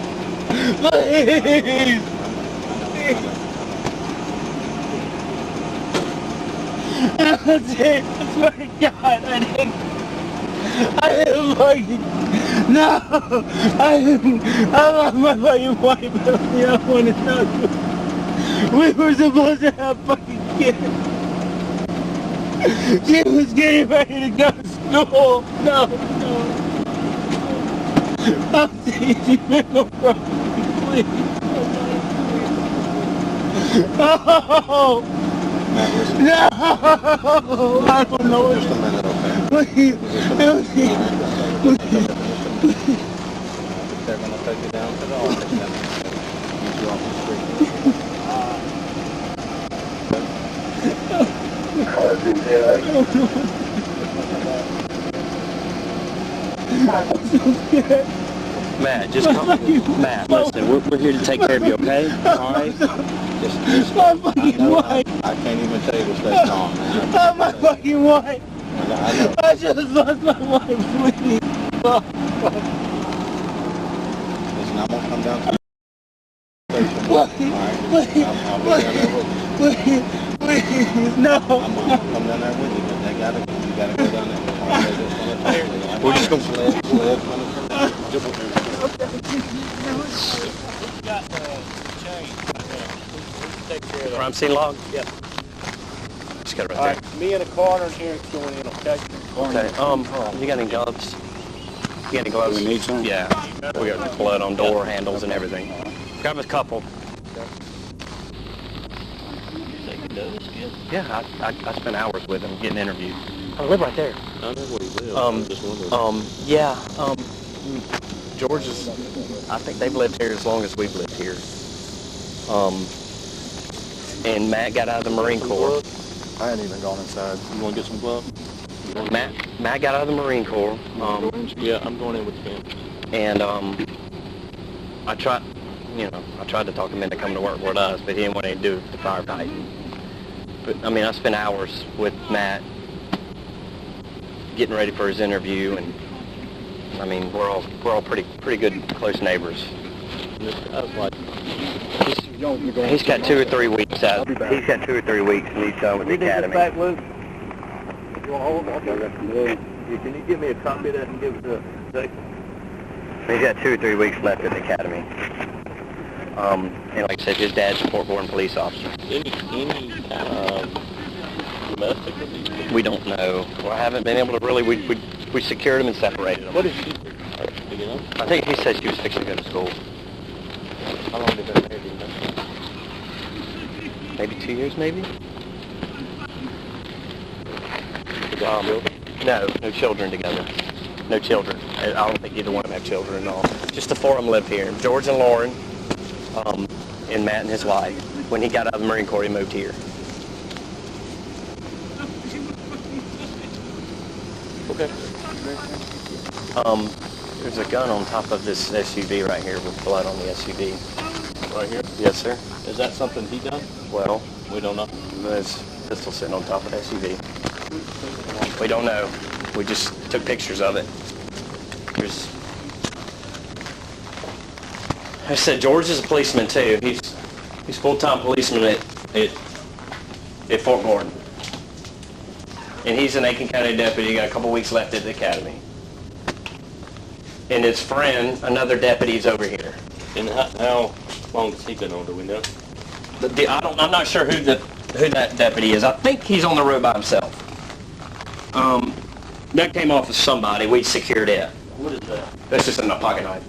Please! Oh, Dee, I swear to God, I didn't fucking... No! I love my fucking wife, but I don't want to know you. We were supposed to have fucking kids. She was getting ready to go to school. No. Oh, she make a problem, please. Oh! No! I don't know. Just a minute, okay? Please. They're going to take you down to the office and get you off the street. Matt, just come. Matt, listen, we're here to take care of you, okay? All right? Just My fucking wife. I can't even tell you to stay calm, man. Oh, my fucking wife. I know. I just lost my wife, please. Oh, Listen, I'm going to come down to the station. Please, no. I'm going to come down there with you, but you got to go down there. We're just going to... Crime scene log? Yeah. Just got it right All right, me and a coroner here going in, okay? Okay, you got any gloves? You got any gloves? We need some? Yeah. We got blood on door handles and everything. Grab a couple. Yeah, I spent hours with him getting interviewed. I live right there. I know where he lives. I'm just wondering. George is, I think they've lived here as long as we've lived here. And Matt got out of the Marine Corps. I hadn't even gone inside. You want to get some gloves? Matt got out of the Marine Corps. Yeah, I'm going in with him. And I tried to talk him into coming to work with us, but he didn't want anything to do with the firefight. But I mean, I spent hours with Matt getting ready for his interview, and I mean, we're all pretty good, close neighbors. He's got 2 or 3 weeks out. He's got 2 or 3 weeks and he's done with the academy. Can you give me a copy of that and give it to Jason? He's got 2 or 3 weeks left at the academy. And like I said, his dad's a Fort Warren police officer. Any kind of domestic abuse? We don't know. Well, I haven't been able to really. We secured him and separated him. What is she? Do you know? I think he said she was fixing to go to school. How long have they been married? Do you know? Maybe 2 years, maybe. No children together. No children. I don't think either one of them have children at all. Just the 4 of them live here. George and Lauren, and Matt and his wife. When he got out of the Marine Corps, he moved here. Okay. There's a gun on top of this SUV right here with blood on the SUV. Right here? Yes, sir. Is that something he done? Well, We don't know. there's a pistol sitting on top of the SUV. We don't know. We just took pictures of it. I said George is a policeman too. He's full-time policeman at Fort Gordon. And he's an Aiken County deputy. Got a couple weeks left at the academy. And his friend, another deputy, is over here. And how long has he been on? Do we know? I'm not sure who that deputy is. I think he's on the road by himself. That came off of somebody. We secured it. What is that? That's just in a pocket knife.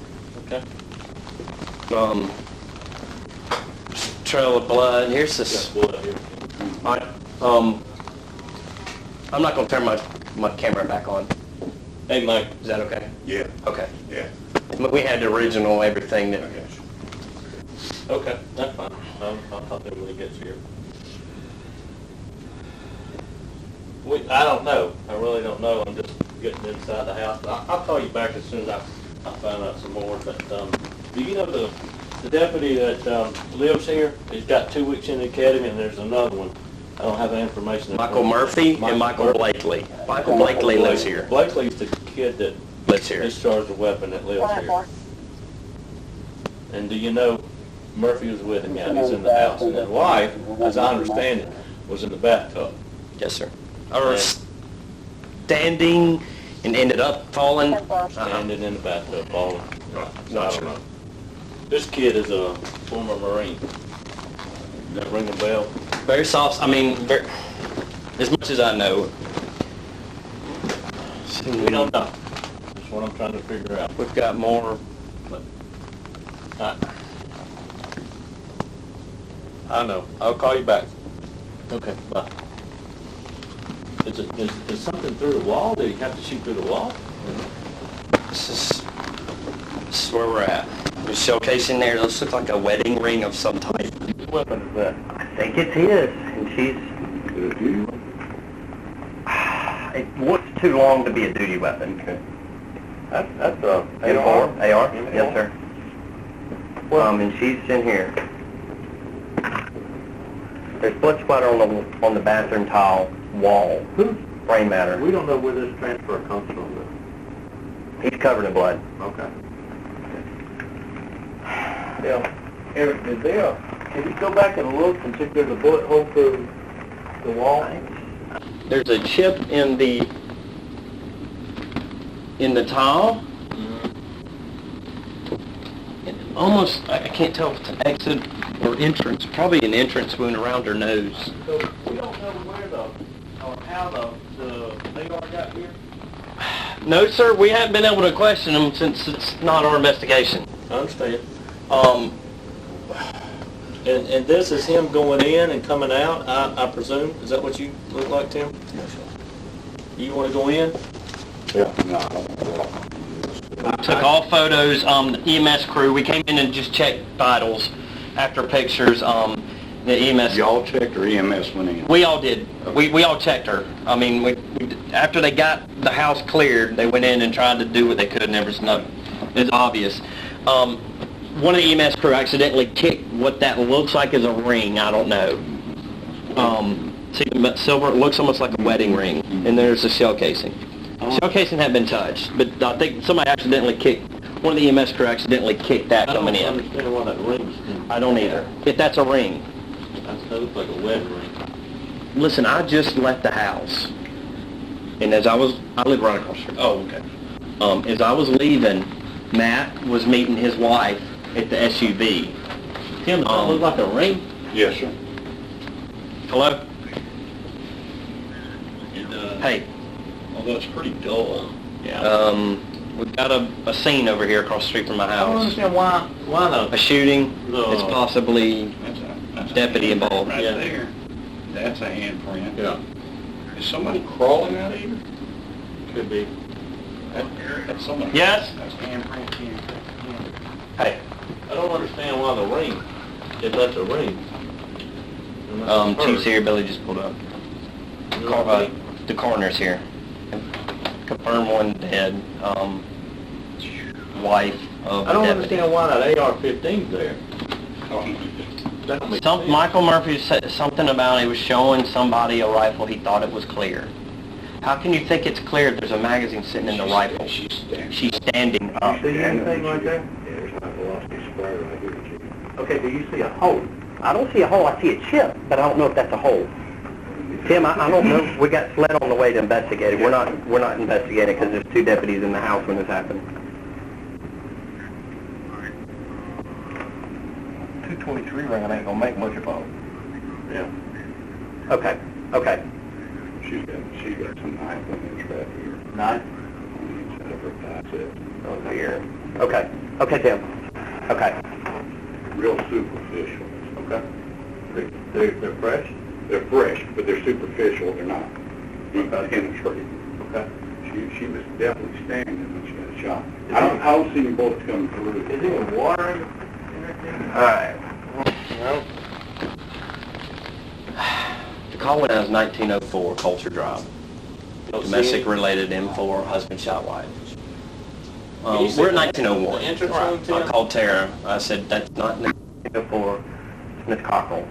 Okay. Trail of blood. Here's Got this. blood here. All right. I'm not going to turn my camera back on. Hey, Mike. Is that okay? Yeah. Okay. Yeah. But we had the original everything that. Okay, that's fine. I'll help him when he gets here. I don't know. I really don't know. I'm just getting inside the house. I'll call you back as soon as I find out some more. But do you know the deputy that lives here? He's got 2 weeks in the academy, and there's another one. I don't have the information. Michael Murphy and Michael Blakely. Michael Blakely lives here. Blakely's the kid that Lives here. discharged the weapon that lives here. And do you know Murphy was with him? Yeah, he's in the house. And his wife, as I understand it, was in the bathtub. Yes, sir. Or standing and ended up falling. Standing in the bathtub, falling. Not I sure. don't know. This kid is a former Marine. Does that ring a bell? Very soft. I mean, as much as I know. We don't know. That's what I'm trying to figure out. We've got more. I know. I'll call you back. Okay, bye. Is something through the wall? Did he have to shoot through the wall? This is where we're at. The showcasing there. Those look like a wedding ring of some type. What weapon is that? I think it's his, and she's... It looks too long to be a duty weapon. That's a AR? AR? Yes, sir. And she's in here. There's blood splatter on the bathroom tile wall. Brain matter. We don't know where this transfer comes from, though. He's covered in blood. Okay. Yeah. Eric, can you go back and look and see if there's a bullet hole through the wall? There's a chip in the tile. And almost, I can't tell if it's an exit or entrance. Probably an entrance wound around her nose. So we don't know where or how the AR got here? No, sir. We haven't been able to question him since it's not our investigation. I understand. And this is him going in and coming out, I presume? Is that what you look like, Tim? Yes, sir. You want to go in? Yeah. We took all photos. The EMS crew, we came in and just checked vitals after pictures. The EMS... Y'all checked or EMS went in? We all did. We all checked her. I mean, after they got the house cleared, they went in and tried to do what they could, and there was no... It's obvious. One of the EMS crew accidentally kicked what that looks like is a ring. I don't know. See, but silver, it looks almost like a wedding ring, and there's a shell casing. Shell casing hadn't been touched, but I think somebody accidentally kicked, one of the EMS crew accidentally kicked that coming in. I don't understand why that ring's... I don't either. If that's a ring. That looks like a wedding ring. Listen, I just left the house, and I live right across the street. Oh, okay. As I was leaving, Matt was meeting his wife at the SUV. Tim, does that look like a ring? Yes, sir. Hello? Hey. Oh, that's pretty dull. Yeah. We've got a scene over here across the street from my I don't house. understand why though. A shooting. No. It's possibly deputy involved. Right there. That's a handprint. Yeah. Is somebody crawling out of here? Could be. That's somebody. Yes? That's a handprint. Hey. I don't understand why the ring, if that's a ring. Chief's here. Billy just pulled up. The coroner's here. Confirmed one dead. Wife of I don't deputy. understand why that AR-15's there. That don't make sense. Michael Murphy said something about he was showing somebody a rifle. He thought it was clear. How can you think it's clear if there's a magazine sitting in the rifle? She's standing up. Do you see anything right there? Okay, do you see a hole? I don't see a hole. I see a chip, but I don't know if that's a hole. Tim, I don't know. We got fled on the way to investigate it. We're not investigating because there's 2 deputies in the house when this happened. 223 round ain't gonna make much of a... Yeah. Okay. She's got some knife in this right here. 9? Oh, here. Okay. Okay, Tim. Okay. Real superficial. Okay. They're fresh? They're fresh, but they're superficial. They're not penetrating. Okay. She was definitely standing when she got shot. I don't see any bullets coming through. Is it water? All right. Well, The call went out as 1904 Coulter Drive. Domestic related M4, husband shot wife. We're at 1901. I called Tara. I said, that's not 1904. It's Miss Cockle.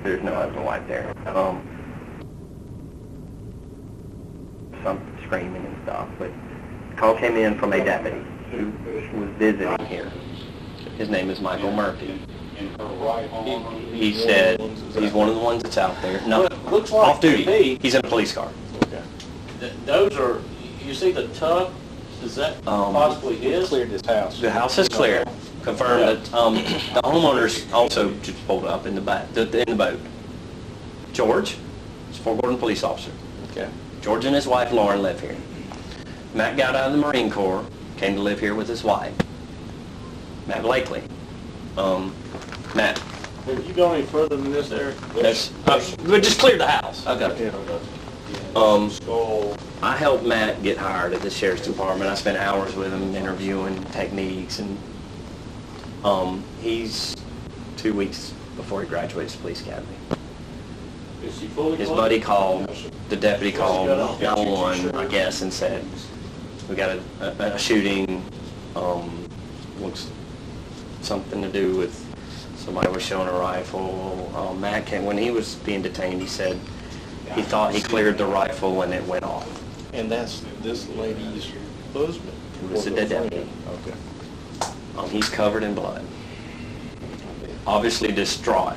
There's no husband wife there. Some screaming and stuff. But the call came in from a deputy who was visiting here. His name is Michael Murphy. He said he's one of the ones that's out there. No, looks like off duty. to me- He's in a police car. Those are, you see the tub? Is that possibly his? Cleared his house. The house is clear. Confirmed that the homeowners also just pulled up in the back, in the boat. George is a Fort Gordon police officer. Okay. George and his wife Lauren live here. Matt got out of the Marine Corps, came to live here with his wife. Matt Blakely. Matt. Have you gone any further than this, Eric? We just cleared the house. I got it. Skull. I helped Matt get hired at the sheriff's department. I spent hours with him interviewing techniques, and he's 2 weeks before he graduates the police academy. Is he fully His clothed? buddy called, the deputy called 911, I guess, and said, we got a shooting, looks something to do with somebody was showing a rifle. Matt came, when he was being detained, he said he thought he cleared the rifle and it went off. And that's this lady's husband? It was a dead deputy. Okay. He's covered in blood. Obviously distraught.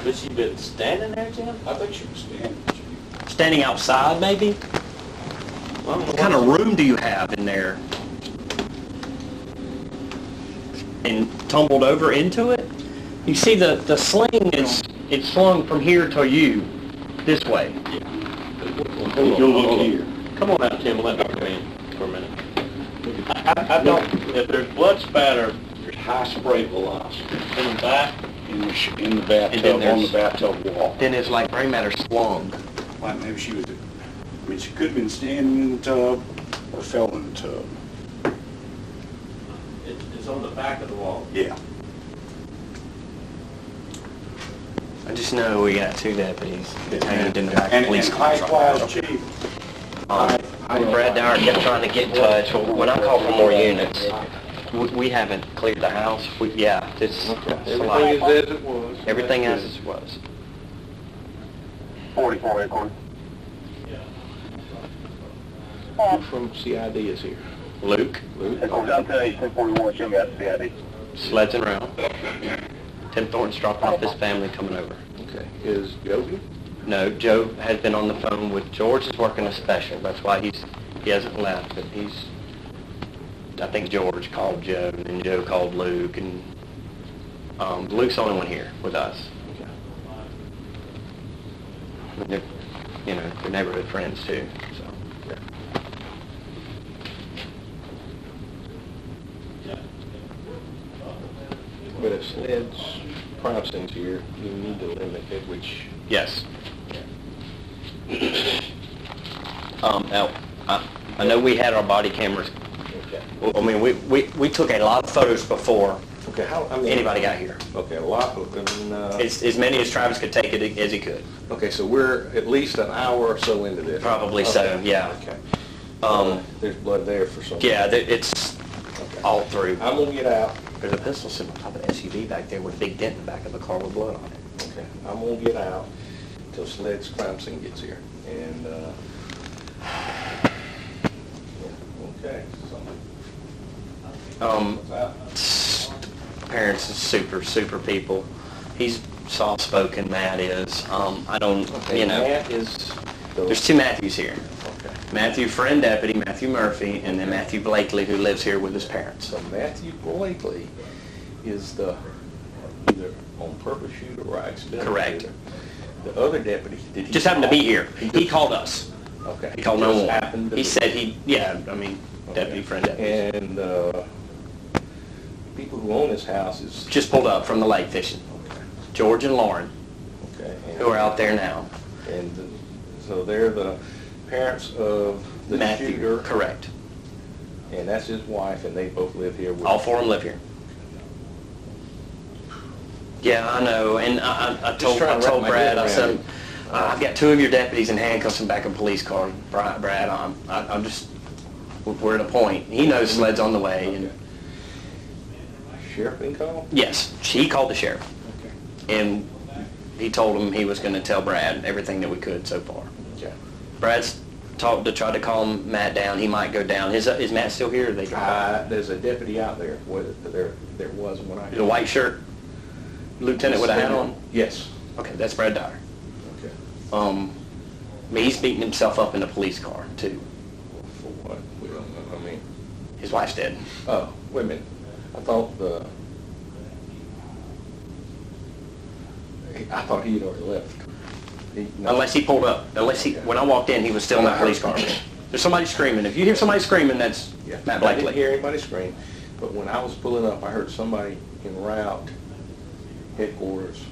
Could she been standing there, Tim? I think she was standing. Standing outside, maybe? What kind of room do you have in there? And tumbled over into it? You see the sling it's slung from here to you, this way. You'll look here. Come on out, Tim, let me come in for a minute. I don't, if there's blood spatter There's high spray velocity in the back, in the bathtub, on the bathtub wall. Then it's like gray matter slung. Like maybe she was, she could have been standing in the tub or fell in the tub. it's on the back of the wall. Yeah. I just know we got 2 deputies detained in the back of the police car. High-class chief. Brad Dyer kept trying to get in touch. When I called for more units, we haven't cleared the house. It's Everything is as it was. everything as it was. 44 acorn. Who from CID is here? Luke, I'll tell you, 1041, she got CID. sleds and around. Tim Thornton's dropping off his family coming over. Okay. Is Joe here? No, Joe has been on the phone with George. Is working a special. That's why he hasn't left. But I think George called Joe, and then Joe called Luke, and Luke's the only one here with us. Okay. I mean, they're neighborhood friends too. So. But if Sled's crossing's here, you need to limit it, which... Yes. Now, I know we had our body cameras. Okay. Well, I mean, we took a lot of photos before Okay, anybody got here. Okay, a lot of them. It's as many as Travis could take it as he could. Okay, so we're at least an hour or so into this. Probably so, yeah. Okay. There's blood there for some. Yeah, it's all through. I'm gonna get out. There's a pistol sitting on top of the SUV back there with a big dent in the back of the car with blood on it. Okay, I'm gonna get out till Sled's crime scene gets here, and okay. Parents is super people. He's soft-spoken, Matt is. I don't, Matt is. There's 2 Matthews here. Okay. Matthew, friend deputy, Matthew Murphy, and then Matthew Blakely, who lives here with his parents. So Matthew Blakely is the either on purpose shooter or accidental Correct. shooter. The other deputy, did he? Just happened to be call? here. He called us. Okay. He called Just 911. happened to He be- said deputy friend deputy. And people who own this house is... Just pulled up from the lake fishing. Okay. George and Lauren, Okay. who are out there now. And so they're the parents of the Matthew, shooter. correct. And that's his wife, and they both live here with... All four of them live here. Yeah, I know, and I told trying to wrap my Brad, head I said, around it. I've got two of your deputies in handcuffs and back of a police car. Brad, I'm just, we're at a point. He knows Sled's on the way. And Sheriff been called? yes, he called the sheriff. Okay. And he told him he was going to tell Brad everything that we could so far. Okay. Brad's talked to try to calm Matt down. He might go down. Is Matt still here? Or they There's a deputy out there. There was when I... the white shirt lieutenant with a hat on? Yes. Okay, that's Brad Dyer. Okay. I mean, he's beating himself up in the police car, too. For what? We don't know. I mean... His wife's dead. Oh, wait a minute. I thought he had already left. Unless he pulled up. When I walked in, he was still in that police car. There's somebody screaming. If you hear somebody screaming, that's Matt I didn't Blakely. hear anybody scream, but when I was pulling up, I heard somebody en route headquarters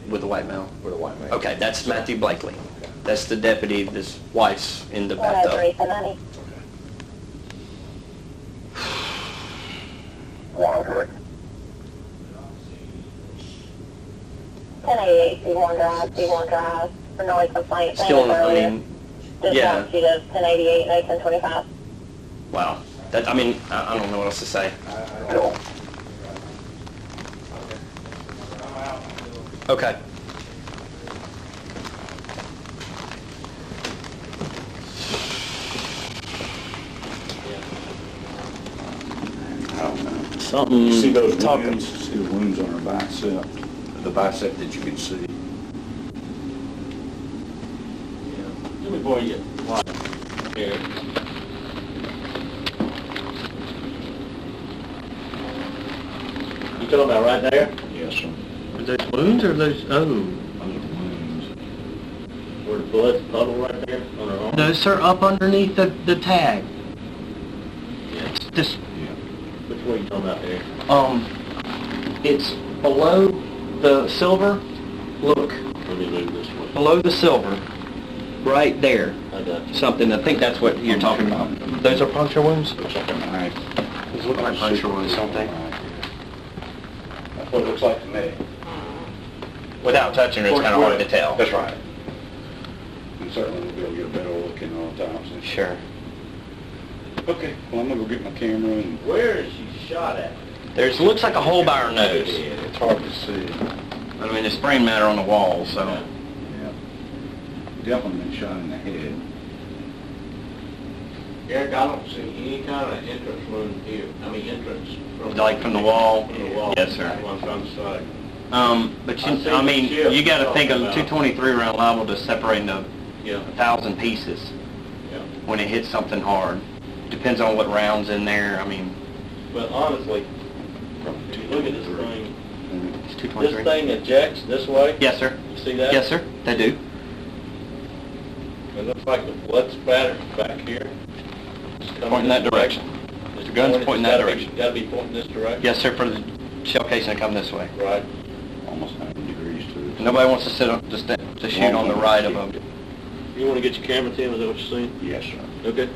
With the white male. with a white man. Okay, that's Matthew Blakely. That's the deputy. His wife's in the 103, bathtub. 1090. Yeah. 1088, C1 Drive, for noise complaint. Still, I earlier. mean, Just yeah. want you to 1088 and 1025. Wow. That, I mean, I don't know what else to say. Okay. Something. See those talking. wounds? See the wounds on her bicep? The bicep that you can see. Let me borrow you. Here. You talking about right there? Yes, sir. Are those wounds or those, Those wounds. where the blood's puddle right there on her arm? No, sir, up underneath the tag. Yeah. Just, Yeah. Which one are you talking about there? it's below the silver. Look, Let me move this way. below the silver, right there. I got you. Something, I think that's what you're talking about. Those are puncture wounds? Looks like a knife. Those look like puncture wounds, don't they? That's what it looks like to me. Without touching her, it's kind of hard to tell. That's right. And certainly we'll be able to get a better look in all times. Sure. Okay, well, I'm gonna go get my camera and... Where is she shot at? Looks like a hole by her nose. It's hard to see. I mean, there's sprain matter on the wall, so. Yeah. Definitely been shot in the head. Eric, I don't see any kind of entrance wound here. I mean, entrance from... Like from the wall? From the wall. Yes, sir. That's what I'm trying to say. But I mean, see the you gotta chip think of talking about. 223 round liable to separate into Yeah, 1,000 pieces yeah. when it hits something hard. Depends on what round's in there, I mean, But honestly, if you look at this thing, it's this 223. thing ejects this way. Yes, sir. You see that? Yes, sir, they do. It looks like the blood spatter back here. It's coming Pointing that this way. direction. It's The gun's pointing that gotta be- direction. Gotta be pointing this direction. Yes, sir, for the shell casing to come this way. Right. Almost 90 degrees to it. Nobody wants to sit up, to shoot on the right of them. You wanna get your camera, Tim, is that what you're saying? Yes, sir. Okay.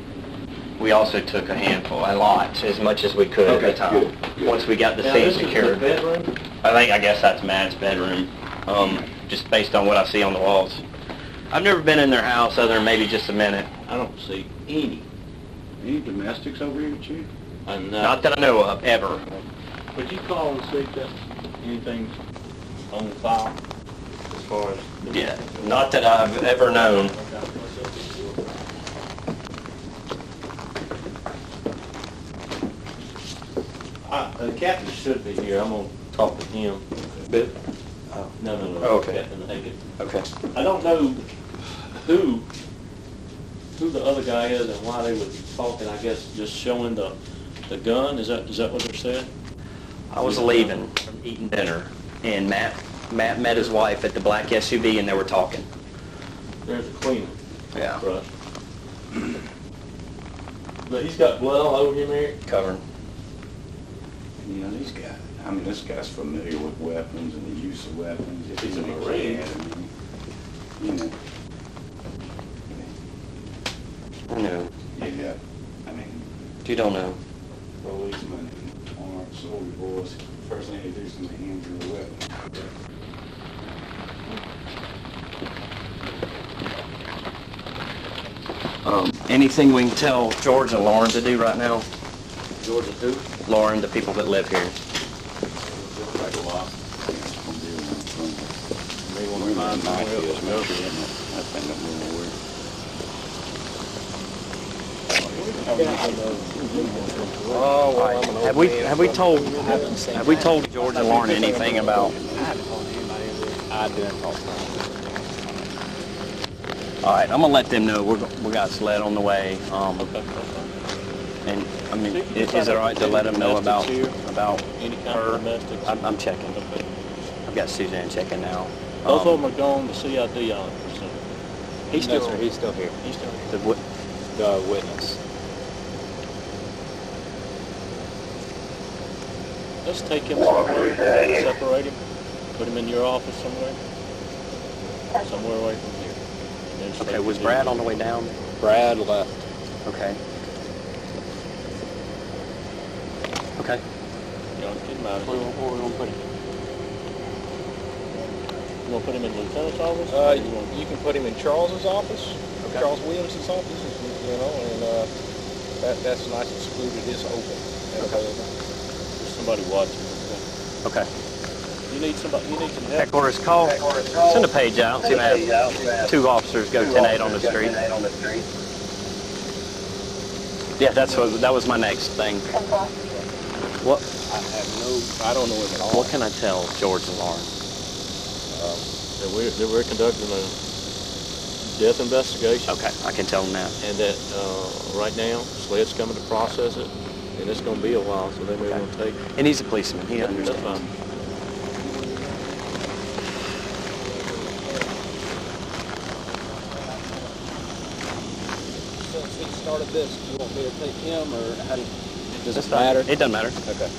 We also took a handful, a lot, as much as we could at the time. good, good. Once we got the Now, scene this is the secured. bedroom? I guess that's Matt's bedroom, just based on what I see on the walls. I've never been in their house other than maybe just a minute. I don't see any. Any domestics over here, Chief? Not that I know of, ever. Would you call and see if there's anything on the file as far as... Yeah, not that I've ever known. The captain should be here. I'm gonna talk to him. Bit? No. Oh, okay. Captain Hagan. Okay. I don't know who the other guy is and why they would be talking. I guess just showing the gun. Is that what they're saying? I was leaving from eating dinner, and Matt Matt met his wife at the black SUV and they were talking. There's a cleaner. Yeah. Right. But he's got blood all over him, Eric. Covered. You know, these guys, I mean, this guy's familiar with weapons and the use of weapons. If He's a been Marine. kid, I mean, you know. I know. Yeah, I mean, You don't know. policemen aren't soldier boys. First thing they do is to hand you a weapon. Anything we can tell George and Lauren to do right now? George and who? Lauren, the people that live here. Like a lot. May want to find somewhere else to go. I think I'm going to work. Oh, have we told George and Lauren anything about? I didn't talk to him. All right, I'm gonna let them know we got a sled on the way. And I mean, is it all right to let them know about Any kind her? of domestics? I'm checking. I've got Suzanne checking now. Both of them are gone to CID on it. So. He's still here. He's still here. He's still here. The witness. Let's take him somewhere, separate him, put him in your office somewhere away from here. And then Okay, was Brad on the way down? Brad left. Okay. Okay. Y'all get him out of here. Where are we going to put him? You want to put him in the lieutenant's office? You can put him in Charles's office, Charles Williams' office, you know, and that's nice and secluded. It's open. There's somebody watching. Okay. You need some help. Headquarters call. Send a page out. So you have 2 officers go 10-8 on the street. Yeah, that was my next thing. What? I don't know him at all. What can I tell George and Lauren? That we're conducting a death investigation. Okay, I can tell them that. And that right now, SLED's coming to process it, and it's going to be a while, so they may want to take. And he's a policeman. He understands. That's fine. Since he started this, do you want me to take him, or how does That's it fine. matter? It doesn't matter. Okay.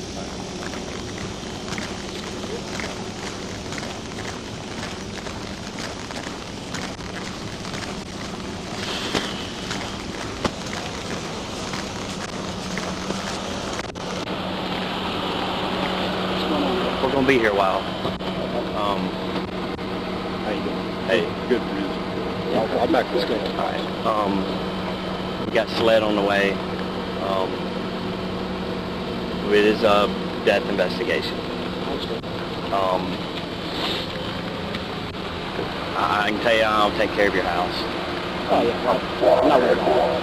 We're gonna be here a while. How you doing? Hey, Good, man. I'm back this game. all right. We got sled on the way. It is a death investigation. I can tell you I'll take care of your house. Oh, yeah. I'm not worried about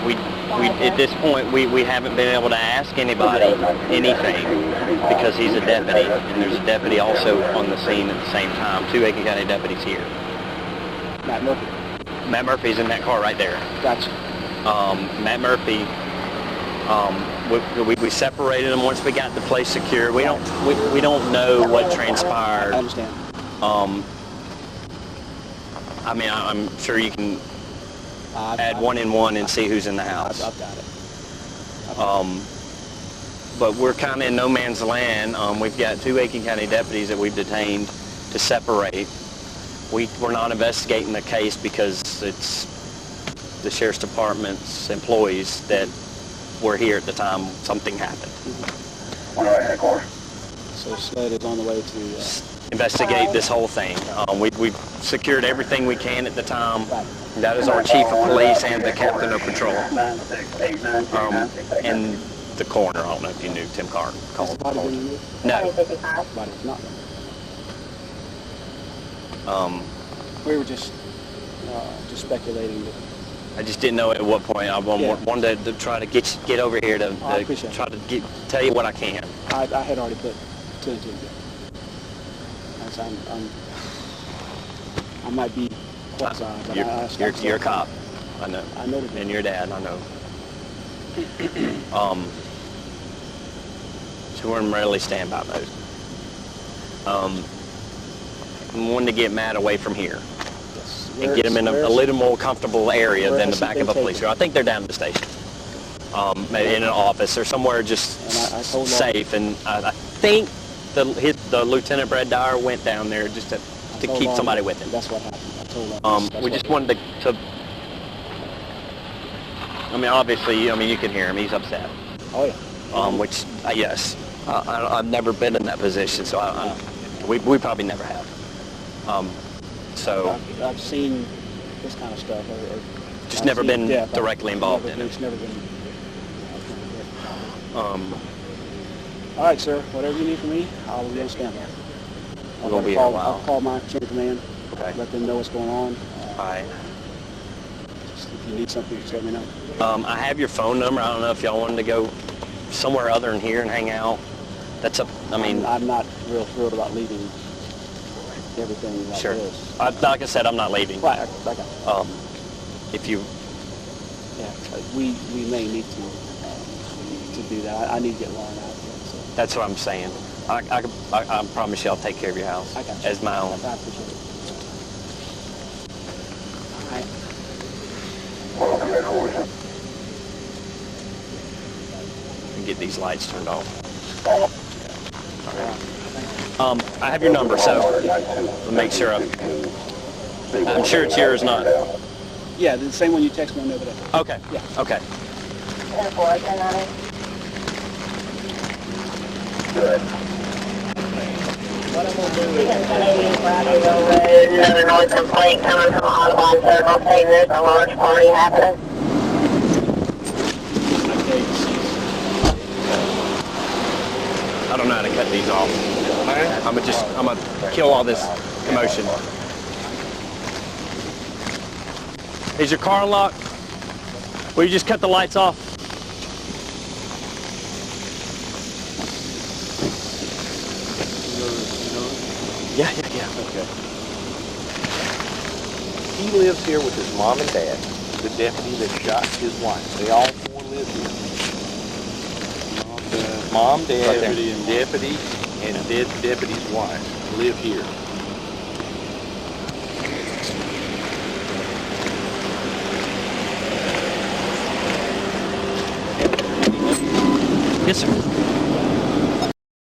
We at this point we haven't been able to ask anybody anything because he's a deputy and there's a deputy also on the scene at the same time. 2 Aiken County deputies here. Matt Murphy. Matt Murphy's in that car right there. Gotcha. Matt Murphy. We separated them once we got the place secure. We don't know what transpired. I understand. I mean, I'm sure you can add 1 and 1 and see who's in the house. I've got it. But we're kind of in no man's land. We've got 2 Aiken County deputies that we've detained to separate. We're not investigating the case because it's the Sheriff's Department's employees that were here at the time something happened. So SLED is on the way to... Investigate this whole thing. We've secured everything we can at the time. That is our chief of police and the captain of patrol. And the coroner, I don't know if you knew, Tim Carr called. No. Body's not. We were just speculating that... I just didn't know at what point. I wanted to try to get over here to try to tell you what I can. I had already put 2 and 2 together. I might be quasi, but you're a cop. I know. I know that. And your dad, I know. So we're in really standby mode. wanting to get Matt away from here and get him in a little more comfortable area than the back of a police car. I think they're down at the station, maybe in an office or somewhere just safe. And I think the Lieutenant Brad Dyer went down there just to keep somebody with him. That's what happened. I told him. We just wanted to. I mean, obviously, I mean, you can hear him. He's upset. Oh yeah. Which, yes, I've never been in that position, so we probably never have. So I've seen this kind of stuff. Just never been directly involved in it. It's never been. All right, sir. Whatever you need from me, I'll be on standby. We'll be here a while. I'll call my chain of command. Okay. Let them know what's going on. All right. If you need something, just let me know. I have your phone number. I don't know if y'all wanted to go somewhere other than here and hang out. That's I mean, I'm not real thrilled about leaving everything like sure. this. Like I said, I'm not leaving. Right. Okay. If you. Yeah. We may need to do that. I need to get Lauren out here. So. That's what I'm saying. I promise you I'll take care of your house as my own. I appreciate it. Get these lights turned off. All right. I have your number, so I'll make sure I'm sure it's yours, not. Yeah, the same one you texted me on the other day. Okay. Yeah. Okay. 10-4, Good. What I'm going to do is 1080 Bradley Road, another noise complaint coming from Audubon Circle saying there's a large party happening. I don't know how to cut these off. I'm gonna kill all this commotion. Is your car locked? Will you just cut the lights off? Yeah. Okay. He lives here with his mom and dad, the deputy that shot his wife. They all four live here. Mom, dad, deputy, and deputy's wife live here. Yes, sir.